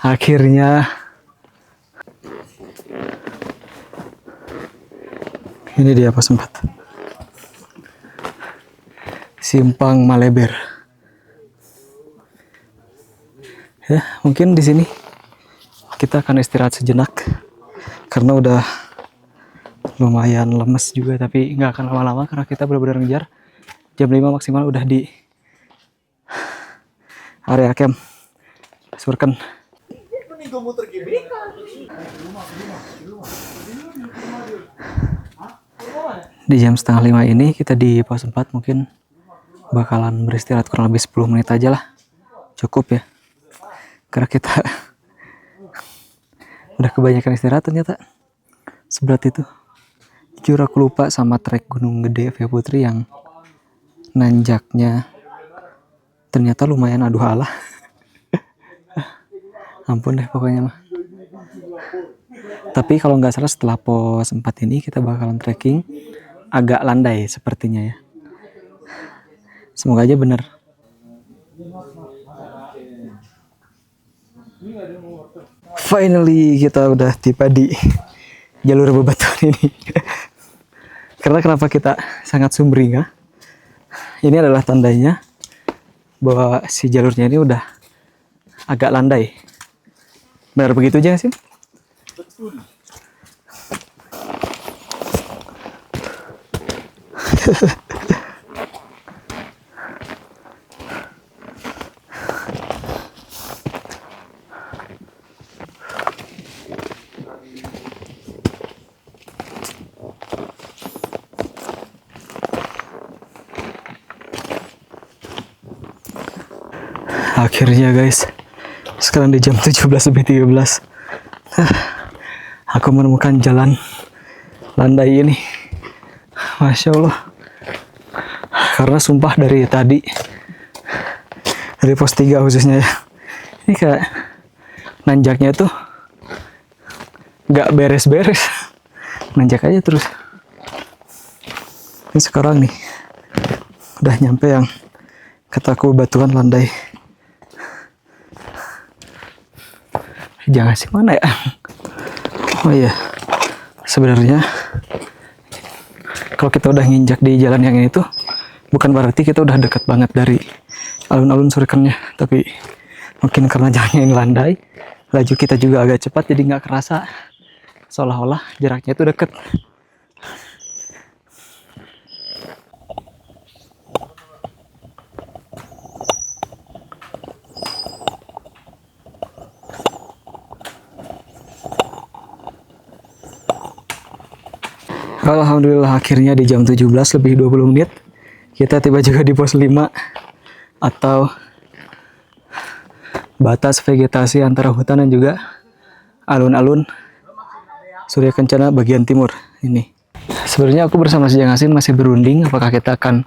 Akhirnya ini dia pos 4. Simpang Maleber. Ya, mungkin di sini kita akan istirahat sejenak karena udah lumayan lemes juga, tapi nggak akan lama-lama karena kita benar-benar ngejar. Jam 5 maksimal udah di area camp Surken. Di jam setengah 5 ini kita di pos 4 mungkin bakalan beristirahat kurang lebih 10 menit aja lah. Cukup ya. Karena kita udah kebanyakan istirahat ternyata. Seberat itu. Jujur aku lupa sama trek Gunung Gede Via Putri yang nanjaknya ternyata lumayan aduh alah. Ampun deh pokoknya mah. Tapi kalau nggak salah setelah pos 4 ini kita bakalan trekking agak landai sepertinya ya. Semoga aja bener. Finally kita udah tiba di jalur bebatuan ini. Karena kenapa kita sangat sumringah? Ini adalah tandanya bahwa si jalurnya ini udah agak landai. Benar begitu aja sih? Betul. Akhirnya guys, sekarang di jam 17:13 aku menemukan jalan landai ini. Masya Allah. Karena sumpah dari tadi, dari pos 3 khususnya ya, ini kayak nanjaknya tuh gak beres-beres, nanjak aja terus. Ini sekarang nih Udah nyampe yang kataku batuan landai. Jangan sih mana ya? Oh iya, sebenarnya kalau kita udah nginjak di jalan yang ini tuh bukan berarti kita udah deket banget dari alun-alun Surikennya, tapi mungkin karena jalannya yang landai, laju kita juga agak cepat, jadi nggak kerasa seolah-olah jaraknya itu deket. Alhamdulillah akhirnya di jam 17 lebih 20 menit kita tiba juga di pos 5 atau batas vegetasi antara hutan dan juga alun-alun Surya Kencana bagian timur ini. Sebenarnya aku bersama si Jang Hasim masih berunding apakah kita akan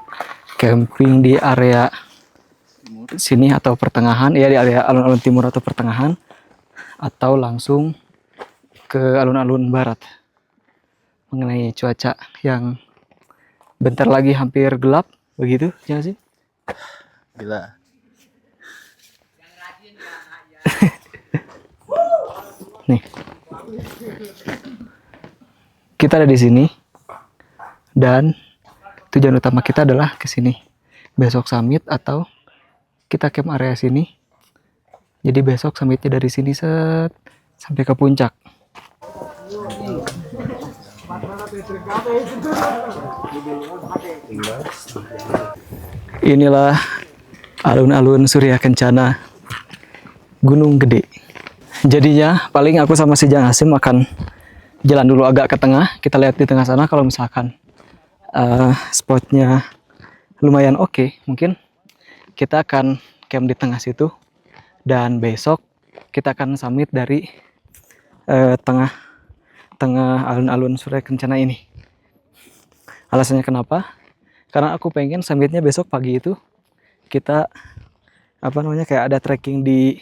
camping di area sini atau pertengahan, ya di area alun-alun timur atau pertengahan, atau langsung ke alun-alun barat. Mengenai cuaca yang bentar lagi hampir gelap, begitu ya sih? Gila. Nih, kita ada di sini dan tujuan utama kita adalah ke sini. Besok summit atau kita camp area sini. Jadi besok summitnya dari sini sampai ke puncak. Inilah alun-alun Surya Kencana Gunung Gede. Jadinya paling aku sama si Jang Hasim akan jalan dulu agak ke tengah. Kita lihat di tengah sana kalau misalkan spotnya lumayan oke, mungkin kita akan camp di tengah situ. Dan besok kita akan summit dari tengah alun-alun Surya Kencana ini. Alasannya kenapa? Karena aku pengen summitnya besok pagi itu kita kayak ada trekking di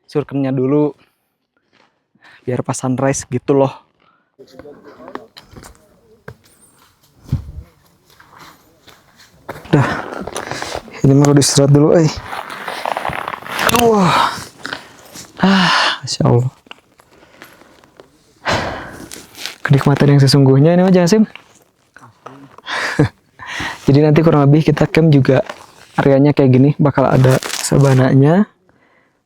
Surkennya dulu biar pas sunrise gitu loh. Udah, ini mau diistirahat dulu, aduh, Masya Allah. Kenikmatan yang sesungguhnya ini mah Jang Hasim. Jadi nanti kurang lebih kita camp juga areanya kayak gini, bakal ada sabananya.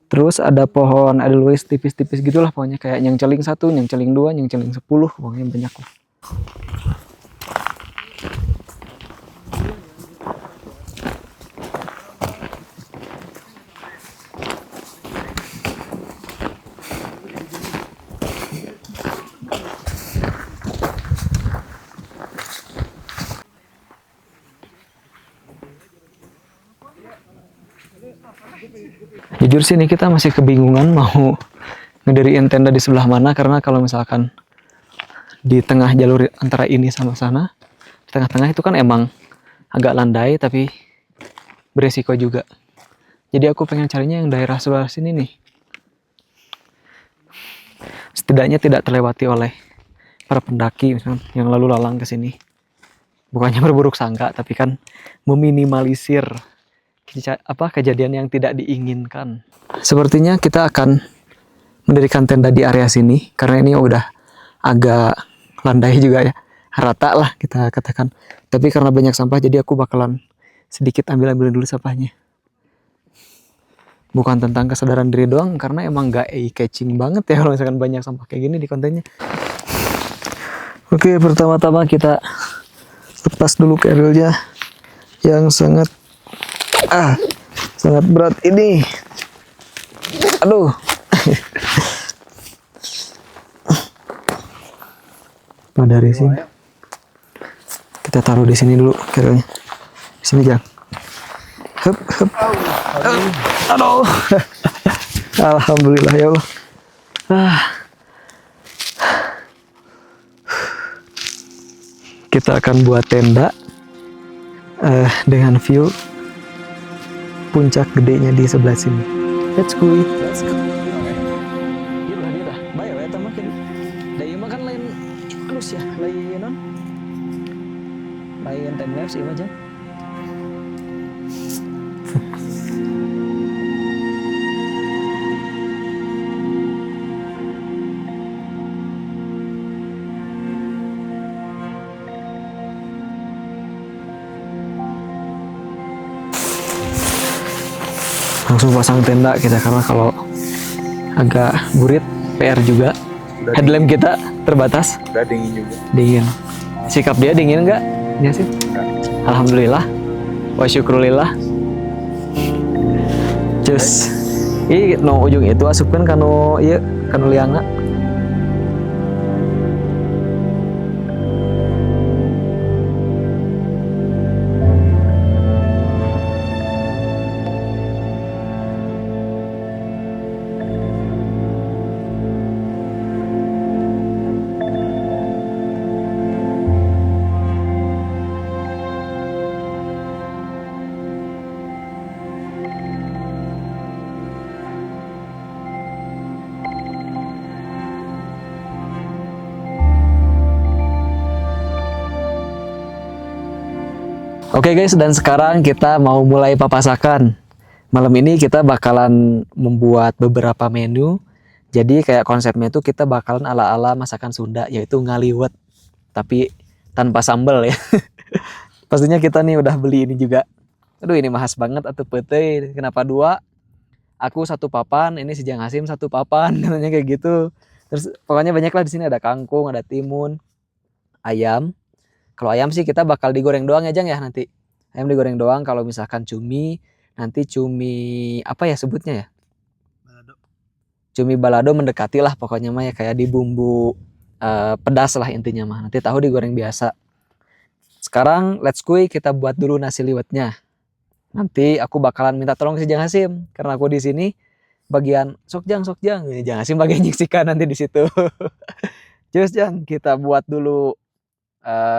Terus ada pohon edelweiss tipis-tipis gitulah pokoknya, kayak nyangceling 1, nyangceling 2, nyangceling 10, pokoknya banyak lah. Jujur sih nih kita masih kebingungan mau ngediriin tenda di sebelah mana, karena kalau misalkan di tengah jalur antara ini sama sana, di tengah-tengah itu kan emang agak landai tapi beresiko juga. Jadi aku pengen carinya yang daerah sebelah sini nih. Setidaknya tidak terlewati oleh para pendaki misalkan, yang lalu lalang ke sini. Bukannya berburuk sangka, tapi kan meminimalisir kejadian yang tidak diinginkan. Sepertinya kita akan mendirikan tenda di area sini karena ini udah agak landai juga ya, rata lah kita katakan. Tapi karena banyak sampah jadi aku bakalan sedikit ambil dulu sampahnya. Bukan tentang kesadaran diri doang, karena emang gak eye-catching banget ya kalau misalkan banyak sampah kayak gini di kontennya. Oke, pertama-tama kita lepas dulu carrier-nya yang sangat berat ini. Aduh. Dari sini kita taruh di sini dulu carrier-nya. Sini Jang. Hup. Aduh. Alhamdulillah ya Allah. Kita akan buat tenda dengan view puncak gedenya di sebelah sini. Let's go. Dia bayar ya makin. Dari makan lain halus ya, lain time lapse ieu mah Jang. langsung pasang tenda kita karena kalau agak burit PR juga. Headlamp kita terbatas. Udah dingin juga. Dingin. Sikap dia dingin nggak? Ya sih. Alhamdulillah. Wa syukrulillah. Cus. Ih, no ujung itu asupkan kanu ieu kanu liangna. Oke guys, dan sekarang kita mau mulai papasakan. Malam ini kita bakalan membuat beberapa menu. Jadi kayak konsepnya itu kita bakalan ala-ala masakan Sunda, yaitu ngaliwet. Tapi tanpa sambal ya. Pastinya kita nih udah beli ini juga. Aduh, ini mahas banget atuh pete. Kenapa dua? Aku satu papan, ini si Jang Hasim satu papan, katanya kayak gitu. Terus pokoknya banyak lah di sini, ada kangkung, ada timun, ayam. Kalau ayam sih kita bakal digoreng doang ya Jang ya nanti. Ayam digoreng doang. Kalau misalkan cumi, nanti cumi apa ya sebutnya ya? Balado. Cumi balado mendekati lah pokoknya mah ya, kayak di bumbu pedas lah intinya mah. Nanti tahu digoreng biasa. Sekarang let's go, kita buat dulu nasi liwetnya. Nanti aku bakalan minta tolong si Jang Hasim karena aku di sini bagian sok Jang. Jang Hasim bagian nyiksikan nanti di situ. Terus Jang, kita buat dulu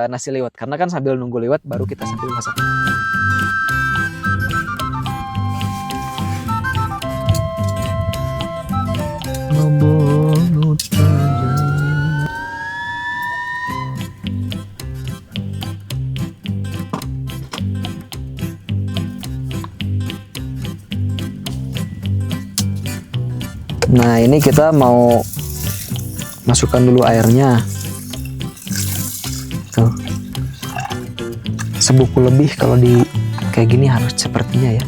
nasi liwet karena kan sambil nunggu liwet baru kita sambil masak. Nah, ini kita mau masukkan dulu airnya. Tuh. Sebuku lebih kalau di kayak gini harus sepertinya ya.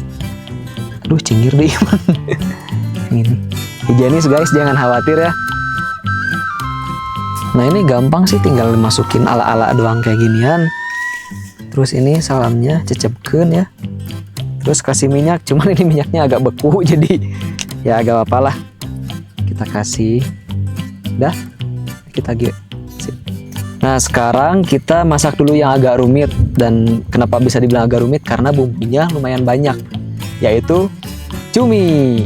Aduh, cinggir deh Iman. Ini. Higienis guys, jangan khawatir ya. Nah, ini gampang sih, tinggal masukin ala-ala doang kayak ginian. Terus ini salamnya cecepkeun ya. Terus kasih minyak, cuman ini minyaknya agak beku jadi ya agak apa-apa lah. Kita kasih. Dah. Kita gitu. Nah, sekarang kita masak dulu yang agak rumit. Dan kenapa bisa dibilang agak rumit? Karena bumbunya lumayan banyak, yaitu cumi.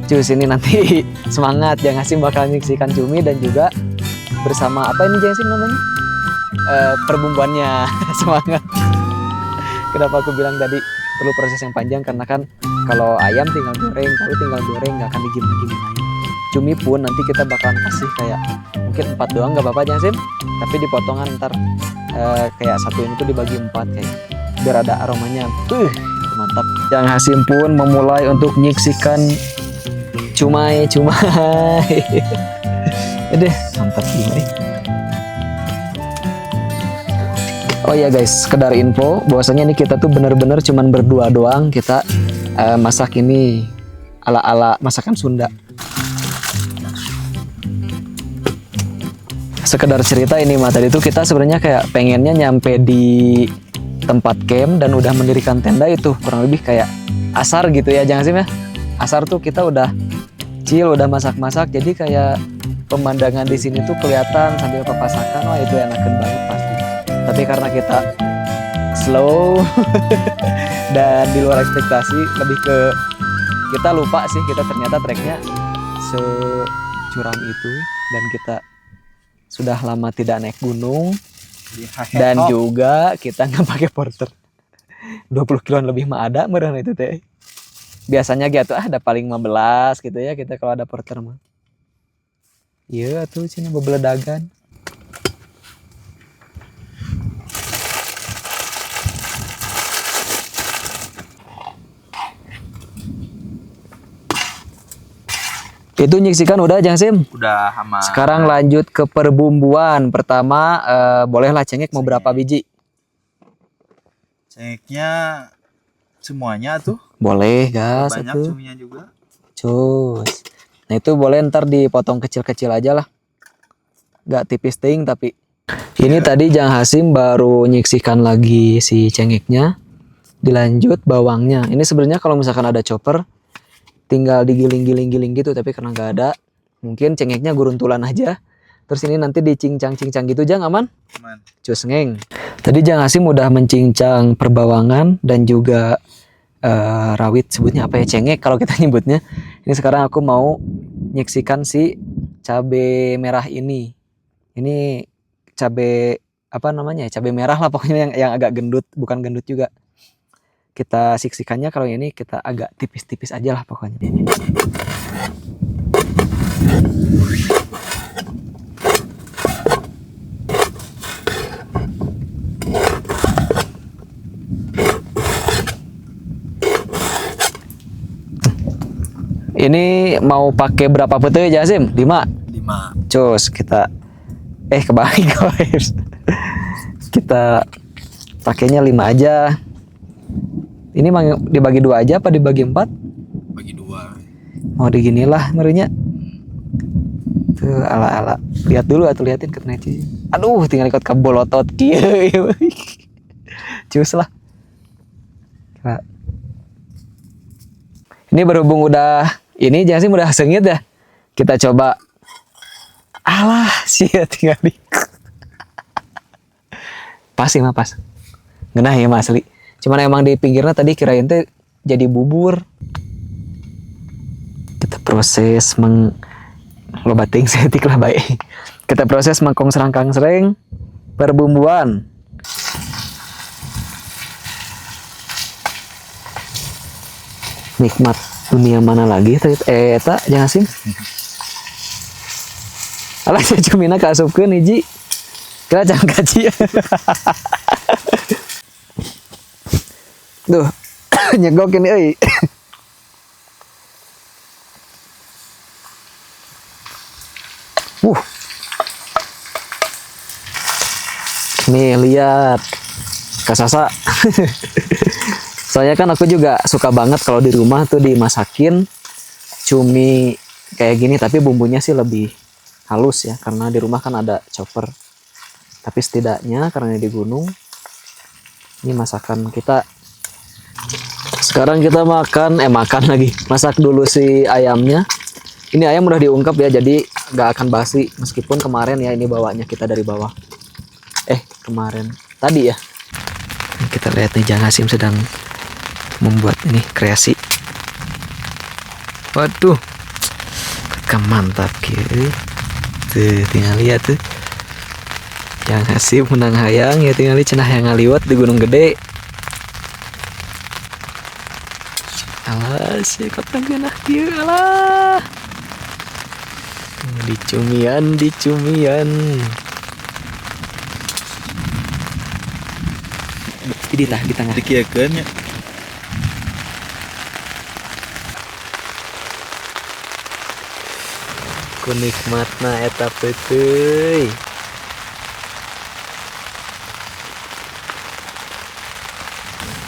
Cus, ini nanti semangat Jang Hasim bakal nyiksikan cumi dan juga bersama apa ini Jang Hasim namanya? Perbumbuannya. Semangat. Kenapa aku bilang tadi perlu proses yang panjang? Karena kan kalau ayam tinggal goreng, kalau tinggal goreng nggak akan digimana-gimanain. Cumi pun nanti kita bakalan kasih kayak mungkin 4 doang nggak apa-apa Jang Hasim, tapi dipotongan ntar kayak satu ini tuh dibagi 4 kayak biar ada aromanya. Mantap. Jang Hasim pun memulai untuk nyiksikan cumai. Deh, mantap gini. Oh ya guys, sekedar info bahwasanya ini kita tuh bener-bener cuman berdua doang kita masak ini ala-ala masakan Sunda. Sekedar cerita ini mah, tadi tuh kita sebenarnya kayak pengennya nyampe di tempat camp dan udah mendirikan tenda itu kurang lebih kayak asar gitu ya Jang Hasim ya. Asar tuh kita udah chill, udah masak-masak, jadi kayak pemandangan di sini tuh kelihatan sambil papasakan, wah itu enakan banget pasti. Tapi karena kita slow dan di luar ekspektasi, lebih ke kita lupa sih kita ternyata treknya securam itu dan kita sudah lama tidak naik gunung dan juga kita nggak pakai porter. 20 kiloan lebih mah ada meureun itu teh. Biasanya gitu ada paling 15 gitu ya kita kalau ada porter mah. Iya tuh sini bebeledagan. Itu nyiksikan udah Jang Hasim? Udah sama. Sekarang lanjut ke perbumbuan. Pertama bolehlah cengek mau berapa biji? Cengeknya semuanya tuh. Boleh gas Banyak itu. cuminya juga. Cus. Nah itu boleh ntar dipotong kecil-kecil aja lah. Gak tipis ting tapi. Ini tadi Jang Hasim baru nyiksikan lagi si cengeknya. Dilanjut bawangnya. Ini sebenarnya kalau misalkan ada chopper tinggal digiling-giling-giling gitu, tapi karena nggak ada, mungkin cengeknya guruntulan aja. Terus ini nanti dicincang-cincang gitu, Jang, aman? Aman. Cus ngeng. Tadi Jang Hasim udah mencincang perbawangan dan juga rawit, sebutnya apa ya, cengek kalau kita nyebutnya. Ini sekarang aku mau nyaksikan si cabe merah ini. Ini cabe apa namanya ya? Cabe merah lah pokoknya yang agak gendut, bukan gendut juga. Kita siksikannya kalau ini kita agak tipis-tipis aja lah pokoknya. Ini mau pakai berapa pete ya Jasim? 5? 5. Cus kita kebalik guys. Kita pakainya 5 aja. Ini dibagi 2 aja apa dibagi 4? Bagi 2. Mau diginilah merinya. Tuh ala-ala. Lihat dulu atau liatin ke neci. Aduh, tinggal ikut kabel otot kieu. Cus lah. Nah. Ini berhubung udah ini Jasim udah sengit ya. Kita coba. Alah, sia tinggal di. Pas sih mah pas. Ngenah ya Mas asli. Cuman emang di pinggirnya tadi kirain teh jadi bubur. Kita proses lobating setik lah baik. Kita proses mangkong serangkang sereng perbumbuan. Nikmat dunia mana lagi eta Jang Hasim. Alah cumina kasupkeun hiji. Kira jangan kaji. Duh, nyegok ini euy. Nih lihat kasasa. Soalnya kan aku juga suka banget kalau di rumah tuh dimasakin cumi kayak gini, tapi bumbunya sih lebih halus ya karena di rumah kan ada chopper. Tapi setidaknya karena di gunung ini masakan kita. Sekarang kita makan lagi. Masak dulu si ayamnya. Ini ayam udah diungkep ya, jadi nggak akan basi meskipun kemarin ya ini bawanya kita dari bawah. Kemarin tadi ya. Kita lihat nih Jang Hasim sedang membuat ini kreasi. Waduh, mantap gitu. Tuh tinggal lihat tuh. Jang Hasim menang hayang ya, tinggal cenah yang ngaliwat di Gunung Gede. Alah sih kota genah kieu alah. Dicumian. Di tengah. Dikieukeun nya. Kunikmatna eta teuy.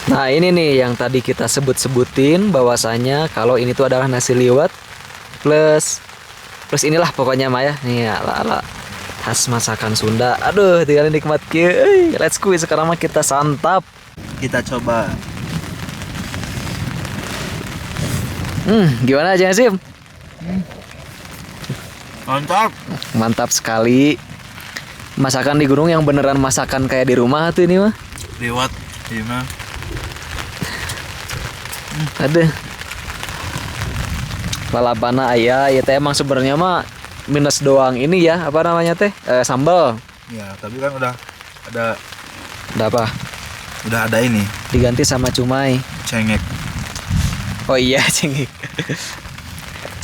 Nah ini nih yang tadi kita sebutin bahwasanya kalau ini tuh adalah nasi liwet plus inilah pokoknya Maya nih ala khas masakan Sunda. Aduh tinggal nikmat kieu. Let's go sekarang mah kita santap. Kita coba. Gimana aja Sim? Mantap sekali. Masakan di gunung yang beneran masakan kayak di rumah tuh ini mah. Liwat gimana? Aduh. Lalapana aya ya teh emang sebenarnya mah minus doang ini ya, apa namanya teh? Sambal. Ya, tapi kan udah ada apa? Udah ada ini. Diganti sama cumai. Cengek. Oh iya, cengek.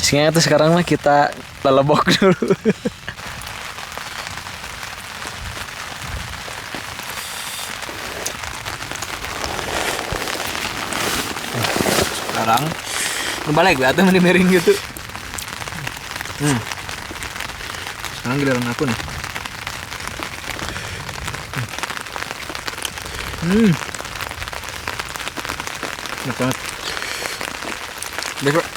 Cengek tuh sekarang mah kita lelebok dulu. Sekarang berbalik gue atau mending gitu. Sekarang giliran aku nih. Enak banget. Baik, Pak.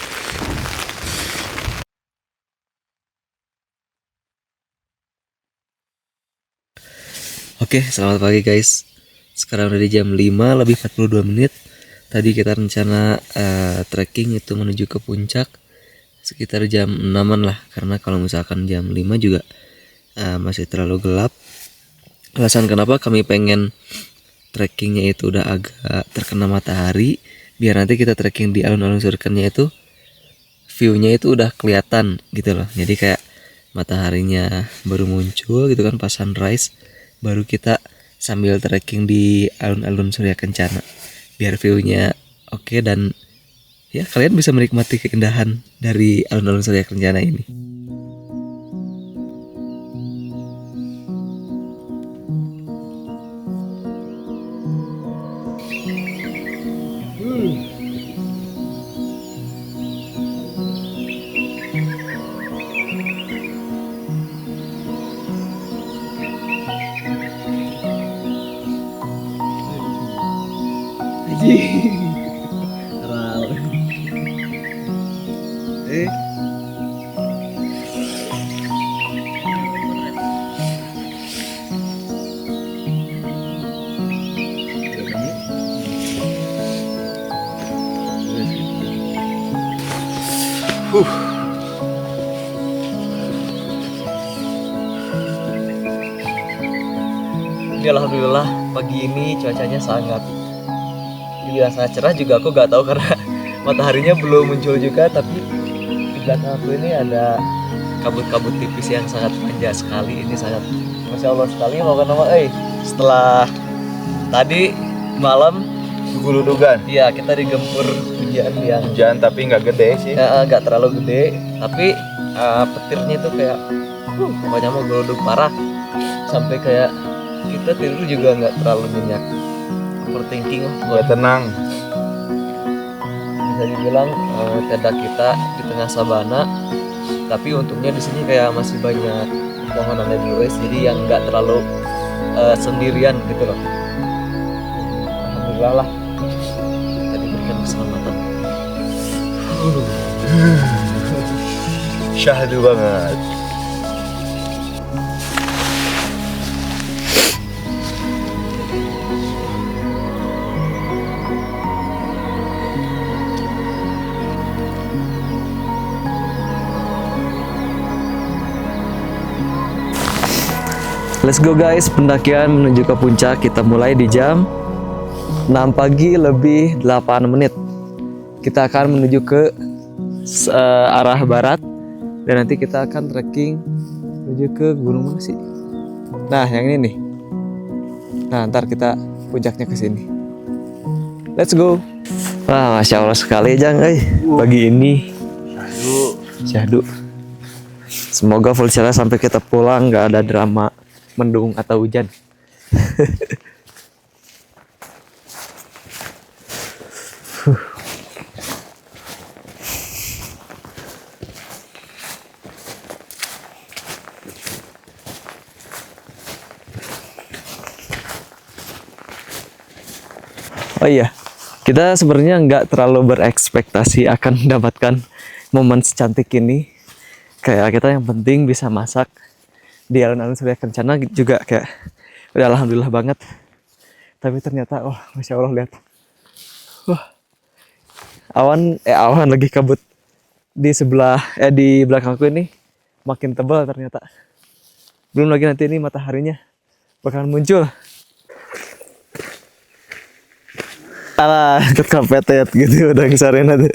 Oke, selamat pagi guys. Sekarang udah di jam 5 lebih 42 menit. Tadi kita rencana trekking itu menuju ke puncak sekitar jam 6-an lah. Karena kalau misalkan jam 5 juga masih terlalu gelap. Alasan kenapa kami pengen trekkingnya itu udah agak terkena matahari, biar nanti kita trekking di alun-alun Surkennya itu view-nya itu udah kelihatan gitu loh. Jadi kayak mataharinya baru muncul gitu kan pas sunrise, baru kita sambil trekking di alun-alun Surya Kencana biar view-nya oke dan ya kalian bisa menikmati keindahan dari alun-alun Surya Kencana ini. Ini alhamdulillah pagi ini cuacanya sangat dibilang sangat cerah juga aku gak tahu karena mataharinya belum muncul juga, tapi di belakang aku ini ada kabut-kabut tipis yang sangat panjang sekali. Ini sangat Masya Allah sekali. Mau nama setelah tadi malam Guludugan. ya kita digempur hujan yang Hujan tapi nggak gede sih. nggak terlalu gede, tapi petirnya itu kayak pokoknya mau geluduk parah sampai kayak kita tidur juga nggak terlalu nyenyak. Overthinking Nggak tenang. bisa dibilang tenda kita di tengah sabana, tapi untungnya di sini kayak masih banyak pepohonan dan luas, jadi yang nggak terlalu sendirian gitu loh. Alhamdulillah lah kita diberikan keselamatan. Syahdu banget. Let's go guys, pendakian menuju ke puncak kita mulai di jam 6 pagi lebih 8 menit. Kita akan menuju ke arah barat dan nanti kita akan trekking menuju ke gunung mana sih? Nah, yang ini nih. Nah, ntar kita puncaknya ke sini. Let's go. Wah, Masya Allah sekali Jang, pagi ini. Syahdu. Semoga full cerah sampai kita pulang, nggak ada drama mendung atau hujan. Oh iya, kita sebenarnya nggak terlalu berekspektasi akan mendapatkan momen secantik ini. Kayak kita yang penting bisa masak di alun-alun Surya Kencana juga kayak udah alhamdulillah banget. Tapi ternyata Masya Allah lihat. Wah. Awan lagi kabut di sebelah di belakangku ini makin tebal ternyata. Belum lagi nanti ini mataharinya bakalan muncul. Alah, kepetet gitu udah ngesarin nanti.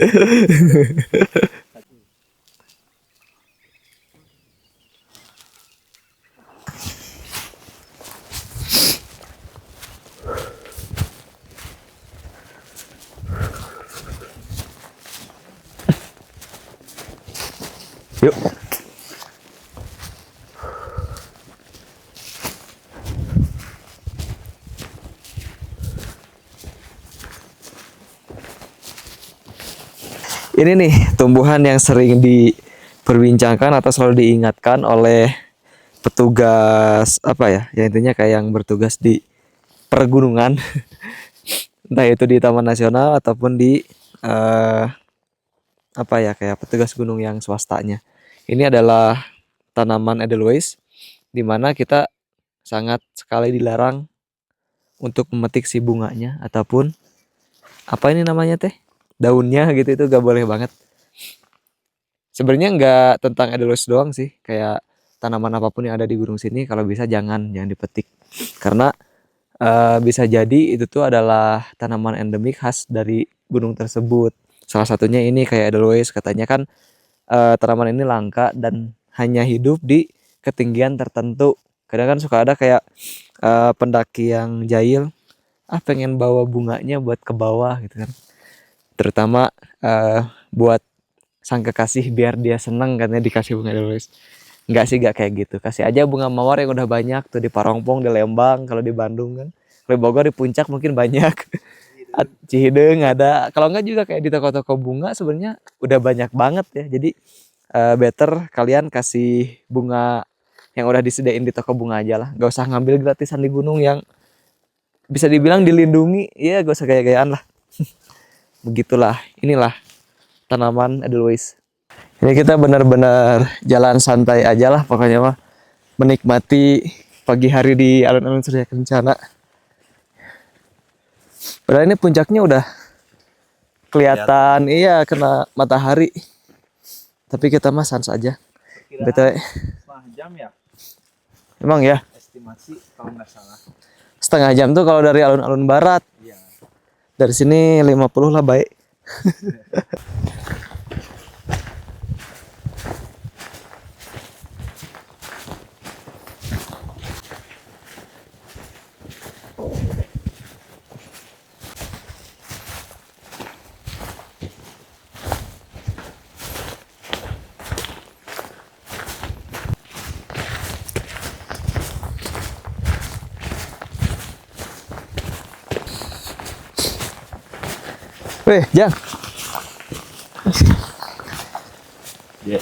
Yuk. Ini nih tumbuhan yang sering diperbincangkan atau selalu diingatkan oleh petugas apa ya? Ya intinya kayak yang bertugas di pergunungan. Entah itu di Taman Nasional ataupun di apa ya, kayak petugas gunung yang swastanya. Ini adalah tanaman Edelweiss di mana kita sangat sekali dilarang untuk memetik si bunganya ataupun apa ini namanya teh, daunnya gitu, itu gak boleh banget. Sebenarnya nggak tentang Edelweiss doang sih, kayak tanaman apapun yang ada di gunung sini kalau bisa jangan dipetik, karena bisa jadi itu tuh adalah tanaman endemik khas dari gunung tersebut. Salah satunya ini kayak Edelweiss, katanya kan tanaman ini langka dan hanya hidup di ketinggian tertentu. Kadang kan suka ada kayak pendaki yang jahil, pengen bawa bunganya buat ke bawah gitu kan, terutama buat sang kekasih biar dia seneng katanya dikasih bunga Edelweiss. Enggak sih, enggak kayak gitu. Kasih aja bunga mawar yang udah banyak tuh di Parongpong, di Lembang, kalau di Bandung kan. Kalau di Bogor di Puncak mungkin banyak. Cihideng ada. Kalau enggak juga kayak di toko-toko bunga sebenarnya udah banyak banget ya. Jadi better kalian kasih bunga yang udah disediain di toko bunga aja lah. Gak usah ngambil gratisan di gunung yang bisa dibilang dilindungi. Ya gak usah gaya-gayaan lah. Begitulah. Inilah tanaman Edelweiss. Ini kita benar-benar jalan santai aja lah pokoknya mah, menikmati pagi hari di alun-alun Surya Kencana. Padahal ini puncaknya udah kelihatan, iya kena matahari. Tapi kita mah sans aja. Betul. Setengah jam ya? Emang ya? Estimasi kalau nggak salah. Setengah jam tuh kalau dari alun-alun barat. Iya. Dari sini 50 lah baik. Weh, Jang. Iya.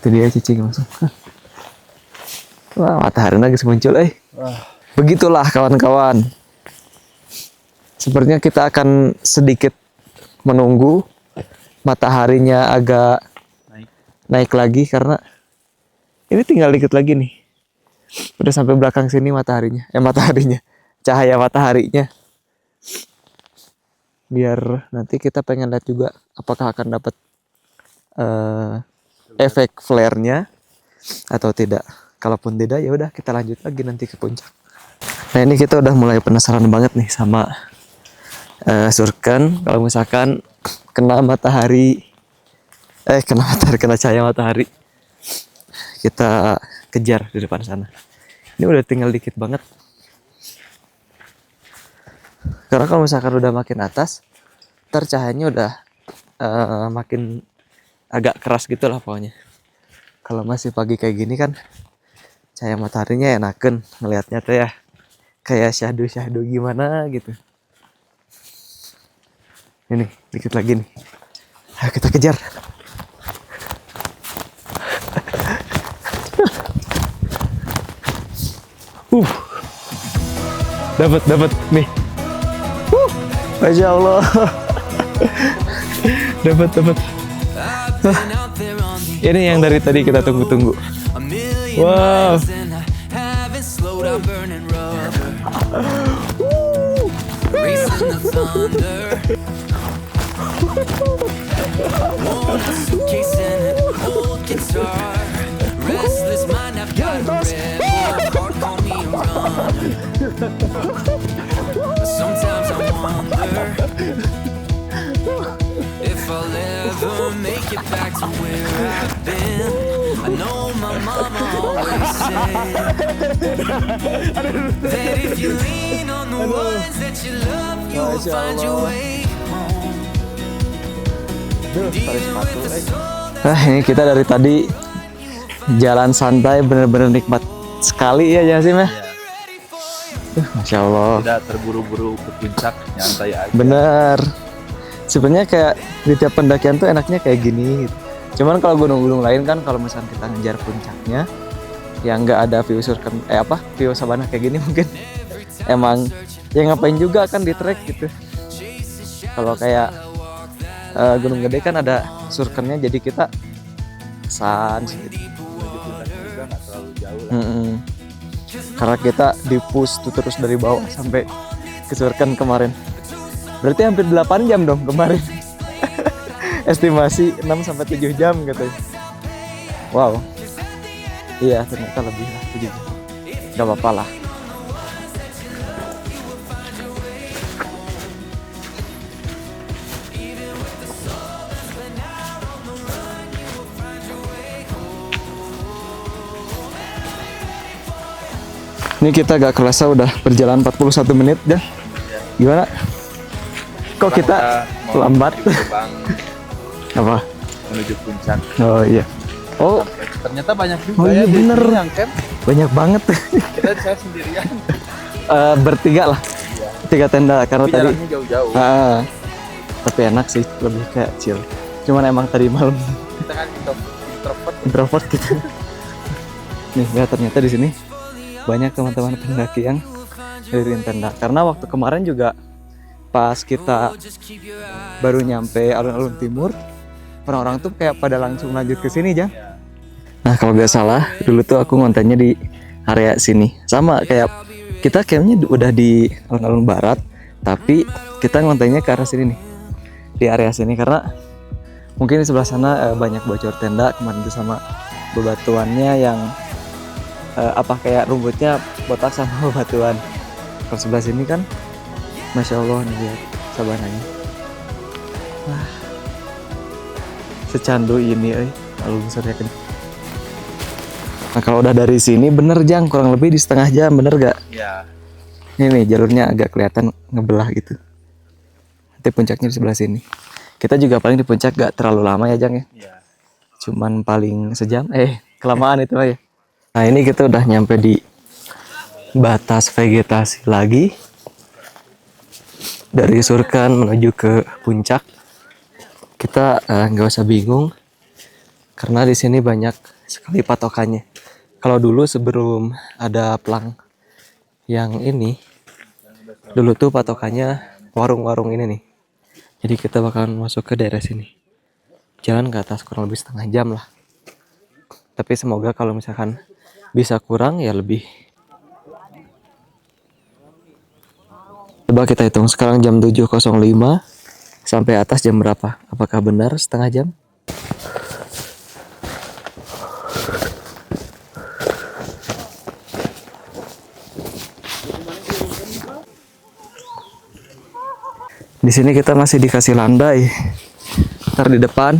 Itu dia cicing langsung. Wah, matahari lagi muncul, Begitulah kawan-kawan. Sepertinya kita akan sedikit menunggu mataharinya agak naik lagi karena ini tinggal dikit lagi nih. Udah sampai belakang sini mataharinya. Cahaya mataharinya. Biar nanti kita pengen lihat juga apakah akan dapat efek flare-nya atau tidak. Kalaupun tidak ya udah kita lanjut lagi nanti ke puncak. Nah ini kita udah mulai penasaran banget nih sama surken. Kalau misalkan kena cahaya matahari, kita kejar di depan sana. Ini udah tinggal dikit banget. Karena kalau misalkan udah makin atas, ntar cahayanya udah makin agak keras gitu lah pokoknya. Kalau masih pagi kayak gini kan, cahaya mataharinya enakan ngelihatnya tuh ya. Kayak syahdu gimana gitu. Ini dikit lagi nih. Ayo kita kejar. Dapat nih. Masya Allah. dapat. Ini yang dari tadi kita tunggu-tunggu. Wow. Sometimes I wonder if I'll ever make it back to where I've been. I know my mama always said that if you lean on the ones that you love, you'll find your way home. Dealing with the soul that Ini kita dari tadi jalan santai, bener-bener nikmat sekali ya Jasim ya. Masya Allah. Tidak terburu-buru ke puncak, nyantai aja. Bener. Sebenarnya kayak di tiap pendakian tuh enaknya kayak gini gitu. Cuman kalau gunung-gunung lain kan kalau misalnya kita ngejar puncaknya yang nggak ada view surken view sabana kayak gini mungkin emang ya ngapain juga kan di trek gitu. Kalau kayak Gunung Gede kan ada surkennya, jadi kita kesan sedikit. Karena kita di-push tuh terus dari bawah sampai ke surken kemarin. Berarti hampir 8 jam dong kemarin. Estimasi 6 sampai 7 jam katanya. Wow. Iya, ternyata lebih lah 7 jam. Gak apa-apa lah. Ini kita gak kerasa udah berjalan 41 menit dah. Gimana? Kok kita lambat? Apa? Menuju puncak. Oh iya. Oh, Ternyata banyak juga oh iya di bener. sini yang camp. Banyak banget. Kita saya sendirian. Bertiga lah. 3 tenda karena Tapi tadi. jaraknya jauh-jauh. Tapi enak sih, lebih kayak chill. Cuman emang tadi malam Kita kan introvert gitu. Nih, ya ternyata di sini banyak teman-teman pendaki yang diriin tenda. Karena waktu kemarin juga pas kita baru nyampe alun-alun timur, orang-orang tuh kayak pada langsung lanjut ke sini, Jang. Nah, kalau nggak salah, dulu tuh aku ngontennya di area sini. Sama kayak kita kayaknya udah di alun-alun barat, tapi kita ngontennya ke arah sini nih. Di area sini karena mungkin di sebelah sana banyak bocor tenda kemarin tuh sama bebatuannya yang kayak rumputnya botak sama bebatuan. Kalau sebelah sini kan Masya Allah nih lihat sabananya. Wah, secandu ini lalu besar ya kan. Nah kalau udah dari sini bener Jang, kurang lebih di setengah jam, bener gak? Ya. Ini nih jalurnya agak kelihatan ngebelah gitu. Nanti puncaknya di sebelah sini. Kita juga paling di puncak gak terlalu lama ya Jang ya. Iya. Cuman paling sejam. Kelamaan itu ya. Nah ini kita udah nyampe di batas vegetasi lagi. Dari Surken menuju ke puncak. Kita nggak usah bingung karena di sini banyak sekali patokannya. Kalau dulu sebelum ada pelang yang ini, dulu tuh patokannya warung-warung ini nih. Jadi kita bakalan masuk ke daerah sini. Jalan ke atas kurang lebih setengah jam lah. Tapi semoga kalau misalkan bisa kurang ya lebih. Coba kita hitung sekarang jam 7.05 sampai atas jam berapa? Apakah benar setengah jam? Di sini kita masih dikasih landai. Ntar di depan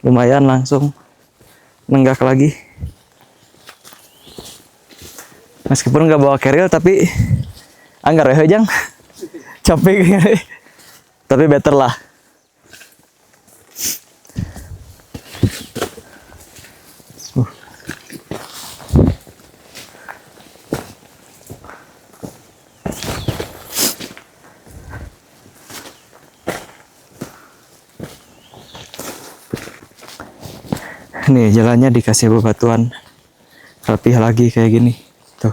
lumayan langsung nenggak lagi. Meskipun nggak bawa keril tapi anggar ya Jang. Capek. Tapi better lah. Nih jalannya dikasih bebatuan rapih lagi kayak gini tuh.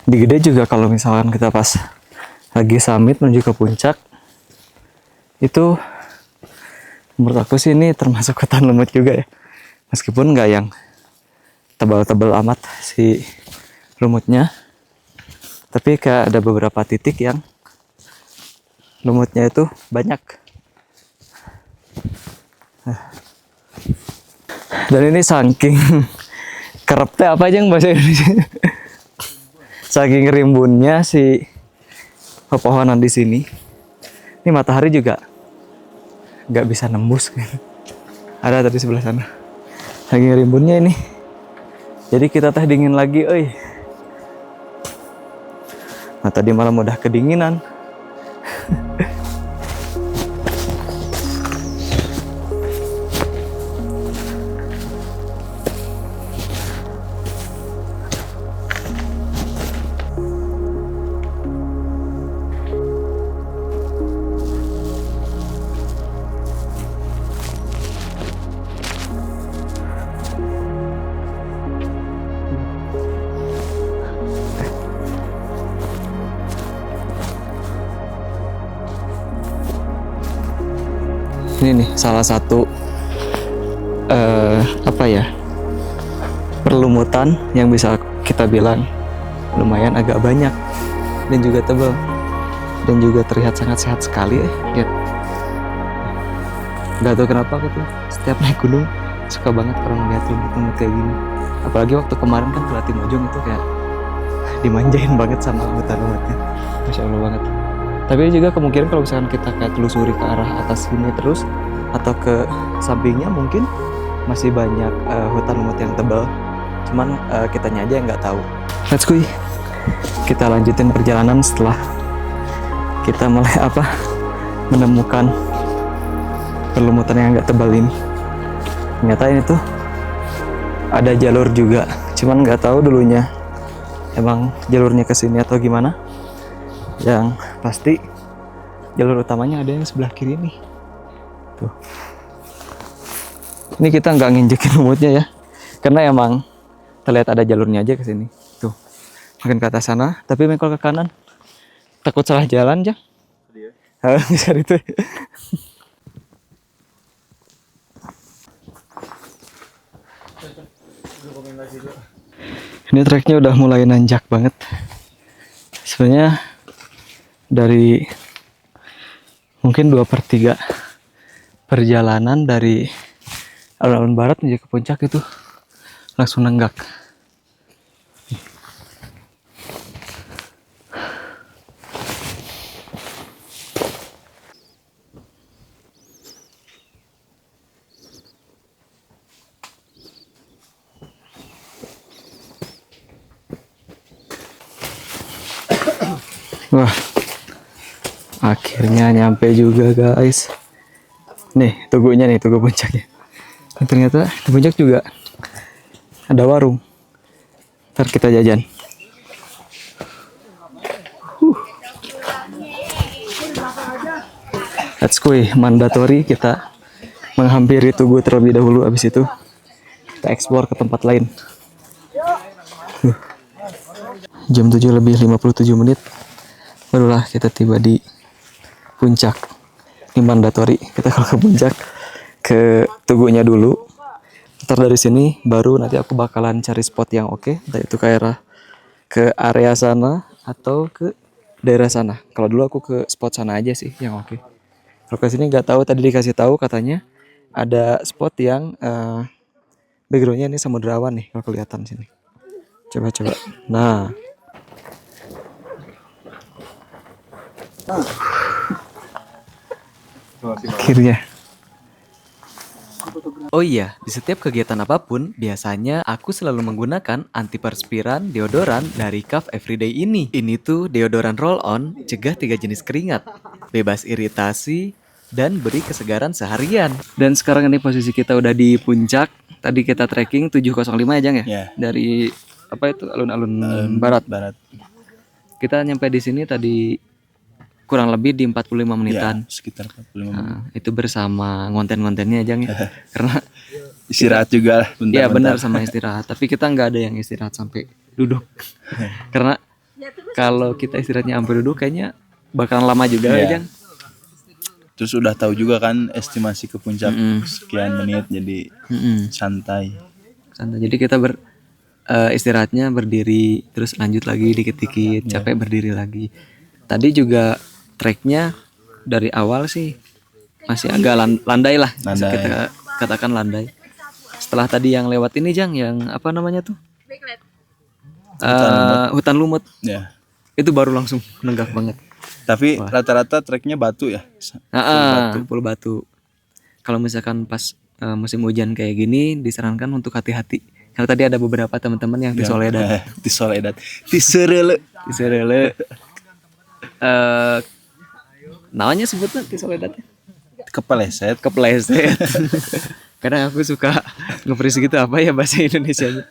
Di Gede juga kalau misalkan kita pas lagi summit menuju ke puncak itu menurut aku sih ini termasuk hutan lumut juga ya, meskipun nggak yang tebal-tebal amat si lumutnya, tapi kayak ada beberapa titik yang lumutnya itu banyak. Dan ini saking kerepnya apa aja yang bahasa Indonesia, saking rimbunnya si pepohonan di sini. Ini matahari juga nggak bisa nembus. Ada tadi sebelah sana. Saking rimbunnya ini. Jadi kita teh dingin lagi, Nah tadi malam udah kedinginan. ini nih salah satu apa ya, perlumutan yang bisa kita bilang lumayan agak banyak dan juga tebal dan juga terlihat sangat sehat sekali ya. Gak tahu kenapa aku tuh setiap naik gunung suka banget kalau ngeliat lumut-lumut kayak gini. Apalagi waktu kemarin kan ke Latimojong itu kayak dimanjain banget sama hutan-lumutnya. Masya Allah banget. Tapi juga kemungkinan kalau misalkan kita kayak telusuri ke arah atas sini terus atau ke sampingnya mungkin masih banyak hutan lumut yang tebal. Cuman kitanya aja yang nggak tahu. Let's go. Kita lanjutin perjalanan setelah kita mulai menemukan perlumutan yang agak tebal ini. Ternyata ini tuh ada jalur juga, cuman nggak tahu dulunya emang jalurnya ke sini atau gimana. Yang pasti jalur utamanya ada yang sebelah kiri nih. Tuh. Ini kita nggak nginjekin lumutnya ya, karena emang terlihat ada jalurnya aja ke sini. Tuh, makin ke atas sana, tapi mengkol ke kanan. Takut salah jalan, Jang. Bisa itu. Ini treknya udah mulai nanjak banget. Sebenarnya dari mungkin 2/3 perjalanan dari alun-alun barat menuju ke puncak itu langsung nenggak. Wah, akhirnya nyampe juga guys. Nih tugunya nih, tugu puncaknya. Dan ternyata di puncak juga ada warung. Ntar kita jajan. Let's go, mandatory kita menghampiri tugu terlebih dahulu. Abis itu kita explore ke tempat lain. Jam 7:57 barulah kita tiba di puncak. Ini mandatory kita kalau ke puncak ke tugunya dulu. Ntar dari sini baru nanti aku bakalan cari spot yang oke, entah itu ke area sana atau ke daerah sana. Kalau dulu aku ke spot sana aja sih yang oke. Kalau ke sini nggak tahu, tadi dikasih tahu katanya ada spot yang backgroundnya ini Samudra Awan nih kalau kelihatan sini. Coba. Nah. Akhirnya. Oh iya, di setiap kegiatan apapun, biasanya aku selalu menggunakan antiperspiran deodoran dari Caf Everyday ini. Ini tuh deodoran roll-on, cegah 3 jenis keringat, bebas iritasi, dan beri kesegaran seharian. Dan sekarang ini posisi kita udah di puncak. Tadi kita trekking 705 ya, Jang ya? Ya. Dari alun-alun barat. Kita nyampe di sini tadi kurang lebih di 45 menitan. Ya, sekitar 45 menit. Nah, itu bersama ngonten-ngontennya Jang ya. Karena Istirahat juga bentar. iya benar sama istirahat. Tapi kita nggak ada yang istirahat sampai duduk. Karena kalau kita istirahatnya sampai duduk kayaknya bakalan lama juga ya, Jang. Terus udah tahu juga kan estimasi ke puncak sekian menit, jadi santai. Jadi kita istirahatnya berdiri, terus lanjut lagi dikit-dikit, capek berdiri lagi. Tadi juga treknya dari awal sih masih agak landai lah, bisa kita katakan landai. Setelah tadi yang lewat ini Jang, yang apa namanya tuh? Hutan lumut. Ya. Itu baru langsung nenggak banget. Tapi rata-rata treknya batu ya. Full batu. Kalau misalkan pas musim hujan kayak gini disarankan untuk hati-hati. Karena tadi ada beberapa teman-teman yang tisoledan. Tiserele. Namanya sebutnya tisoledatnya. Kepeleset. Kadang aku suka nge-freeze gitu apa ya bahasa Indonesianya.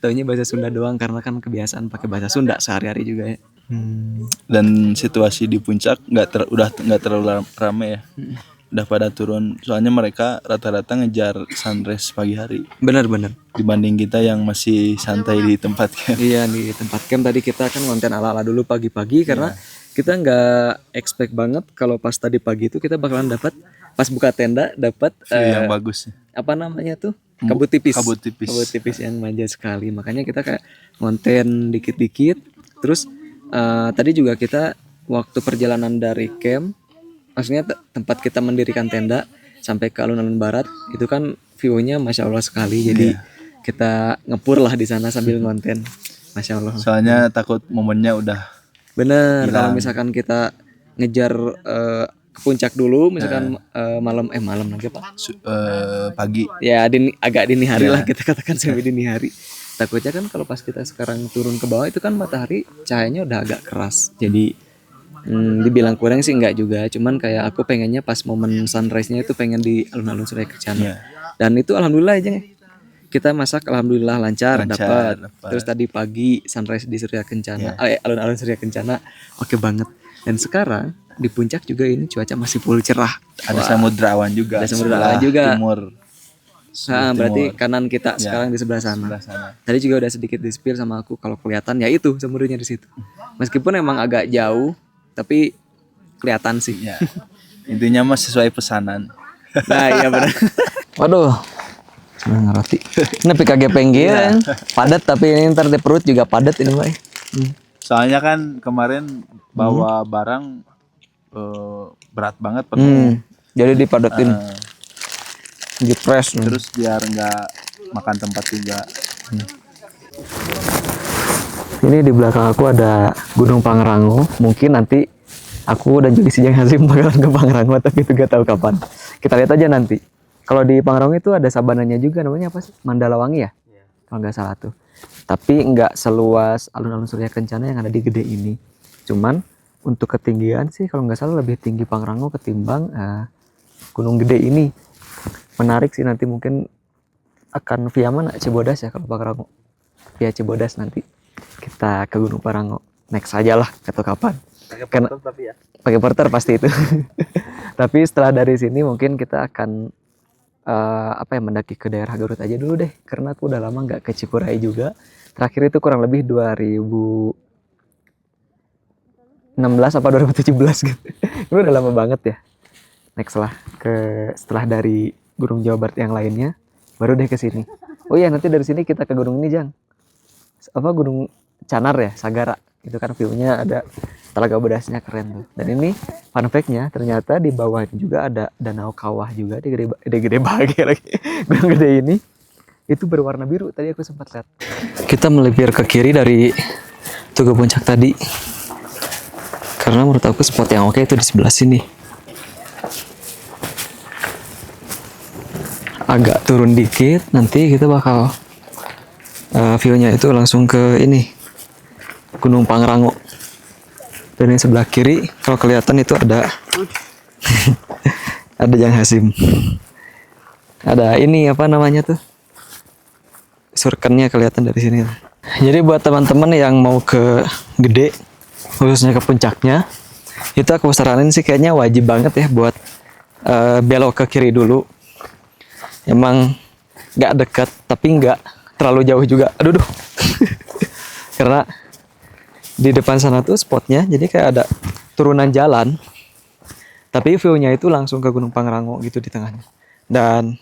Taunya bahasa Sunda doang karena kan kebiasaan pakai bahasa Sunda sehari-hari juga ya. Dan situasi di puncak udah nggak terlalu ramai ya. Udah pada turun, soalnya mereka rata-rata ngejar sunrise pagi hari. Benar. Dibanding kita yang masih santai di tempat camp. Iya, di tempat camp tadi kita kan konten ala-ala dulu pagi-pagi karena kita nggak expect banget kalau pas tadi pagi itu kita bakalan dapat pas buka tenda dapat View yang bagus. apa namanya tuh? Kabut tipis. Kabut tipis. Kabut tipis yang manja sekali. Makanya kita kayak ngonten dikit-dikit. Terus tadi juga kita waktu perjalanan dari camp, maksudnya tempat kita mendirikan tenda sampai ke alun-alun barat, itu kan view-nya masya Allah sekali. Jadi kita ngepur lah di sana sambil ngonten. Masya Allah. Soalnya takut momennya udah Bener, kalau misalkan kita ngejar ke puncak dulu, misalkan malam lagi apa? pagi. Ya agak dini hari lah kita katakan sampai dini hari. Takutnya kan kalau pas kita sekarang turun ke bawah itu kan matahari cahayanya udah agak keras. Jadi dibilang kurang sih enggak juga, cuman kayak aku pengennya pas momen sunrise-nya itu pengen di alun-alun Surya Kencana. Dan itu alhamdulillah aja kita masak alhamdulillah lancar dapat. Terus tadi pagi sunrise di Surya Kencana, alun-alun Surya Kencana oke banget. Dan sekarang di puncak juga ini cuaca masih full cerah. Ada samudra awan juga. Ada samudra awan juga. Timur. Berarti kanan kita sekarang di sebelah sana. Tadi juga udah sedikit di-spill sama aku kalau kelihatan ya itu samudranya di situ. Meskipun emang agak jauh, tapi kelihatan sih. Ya. Intinya mah sesuai pesanan. Nah iya benar. Waduh. Nggak ngerti. Ini PKG penggil padat tapi ini ntar di perut juga padat ini Mbak. Soalnya kan kemarin bawa barang berat banget penuh. Jadi dipadatin. Dipres. Terus biar nggak makan tempat juga. Ini di belakang aku ada Gunung Pangrango. Mungkin nanti aku dan juga si Jang Hasim bakalan ke Pangrango, tapi itu gak tahu kapan. Kita lihat aja nanti. Kalau di Pangrango itu ada sabananya juga, namanya apa sih? Mandalawangi ya? Kalau nggak salah tuh. Tapi nggak seluas alun-alun Surya Kencana yang ada di Gede ini. Cuman untuk ketinggian sih kalau nggak salah lebih tinggi Pangrango ketimbang Gunung Gede ini. Menarik sih, nanti mungkin akan via mana? Cibodas ya kalau Pangrango. Via Cibodas nanti kita ke Gunung Pangrango. Next aja lah, atau kapan. Pakai porter tapi ya. Pakai porter pasti itu. Tapi setelah dari sini mungkin kita akan mendaki ke daerah Garut aja dulu deh, karena aku udah lama nggak ke Cikuray juga. Terakhir itu kurang lebih 2016 apa 2017 gitu. Itu udah lama banget ya. Next lah setelah dari Gunung Jawa Barat yang lainnya, baru deh ke sini. Oh iya, nanti dari sini kita ke gunung ini Jang. Gunung Canar ya, Sagara. Itu kan view-nya ada Telaga Bedasnya keren tuh. Dan ini fun fact-nya ternyata di bawah juga ada danau kawah juga di gede bahagia lagi. Gunung Gede ini itu berwarna biru, tadi aku sempat lihat. Kita melipir ke kiri dari Tugu Puncak tadi. Karena menurut aku spot yang oke itu di sebelah sini. Agak turun dikit, nanti kita bakal view-nya itu langsung ke ini Gunung Pangrango. Dan yang sebelah kiri kalau kelihatan itu ada ada Jang Hasim. Ada ini apa namanya tuh? Surkennya kelihatan dari sini. Jadi buat teman-teman yang mau ke Gede, khususnya ke puncaknya, itu aku saranin sih kayaknya wajib banget ya buat belok ke kiri dulu. Emang nggak dekat tapi nggak terlalu jauh juga. Aduh. Karena di depan sana tuh spotnya, jadi kayak ada turunan jalan, tapi view-nya itu langsung ke Gunung Pangrango gitu di tengahnya. Dan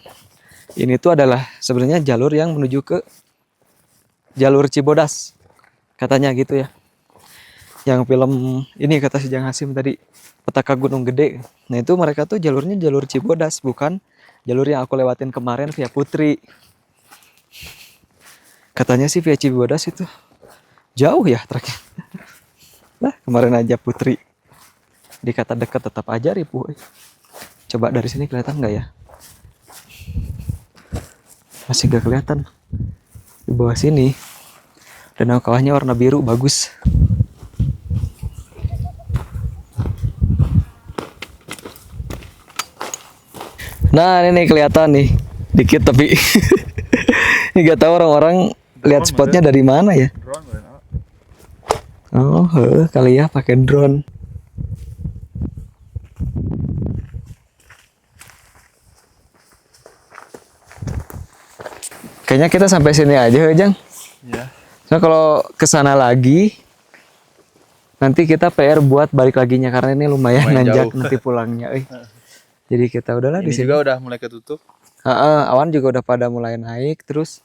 ini tuh adalah sebenarnya jalur yang menuju ke jalur Cibodas, katanya gitu ya. Yang film ini kata si Jang Hasim tadi, Petaka Gunung Gede. Nah itu mereka tuh jalurnya jalur Cibodas, bukan jalur yang aku lewatin kemarin via Putri. Katanya sih via Cibodas itu jauh ya terakhir. Nah kemarin aja Putri dikata dekat, tetap aja ribu. Coba dari sini kelihatan nggak ya? Masih nggak kelihatan. Di bawah sini danau kawahnya warna biru, bagus. Nah ini kelihatan nih dikit tapi nggak tahu orang-orang lihat spotnya dari mana ya. Oh, kali ya pakai drone. Kayaknya kita sampai sini aja, Jang. Ya. Nah, kalau ke sana lagi nanti kita PR buat balik laginya karena ini lumayan nanjak nanti pulangnya. Jadi kita udahlah di Ini sini. juga udah mulai ketutup. Awan juga udah pada mulai naik, terus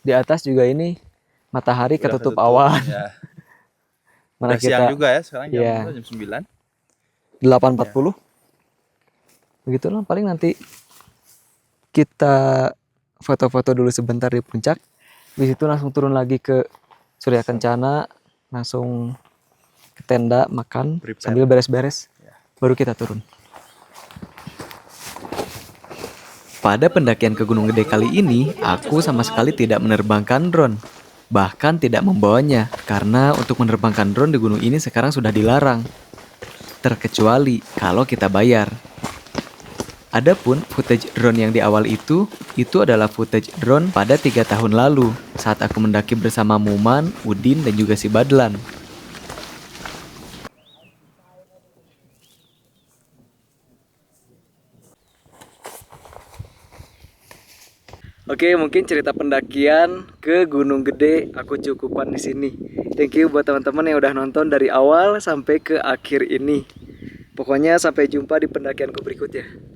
di atas juga ini matahari Udah ketutup awan. Ya. Mana Udah siang kita juga ya sekarang jam, Iya. jam 9. 8.40. Begitulah paling nanti kita foto-foto dulu sebentar di puncak. Habis itu langsung turun lagi ke Surya Kencana, langsung ke tenda makan Prepare. sambil beres-beres. Baru kita turun. Pada pendakian ke Gunung Gede kali ini, aku sama sekali tidak menerbangkan drone. Bahkan tidak membawanya, karena untuk menerbangkan drone di gunung ini sekarang sudah dilarang. Terkecuali kalau kita bayar. Adapun footage drone yang di awal itu adalah footage drone pada 3 tahun lalu, saat aku mendaki bersama Muman, Udin, dan juga si Badlan. Oke, mungkin cerita pendakian ke Gunung Gede aku cukupan di sini. Thank you buat teman-teman yang udah nonton dari awal sampai ke akhir ini. Pokoknya sampai jumpa di pendakianku berikutnya.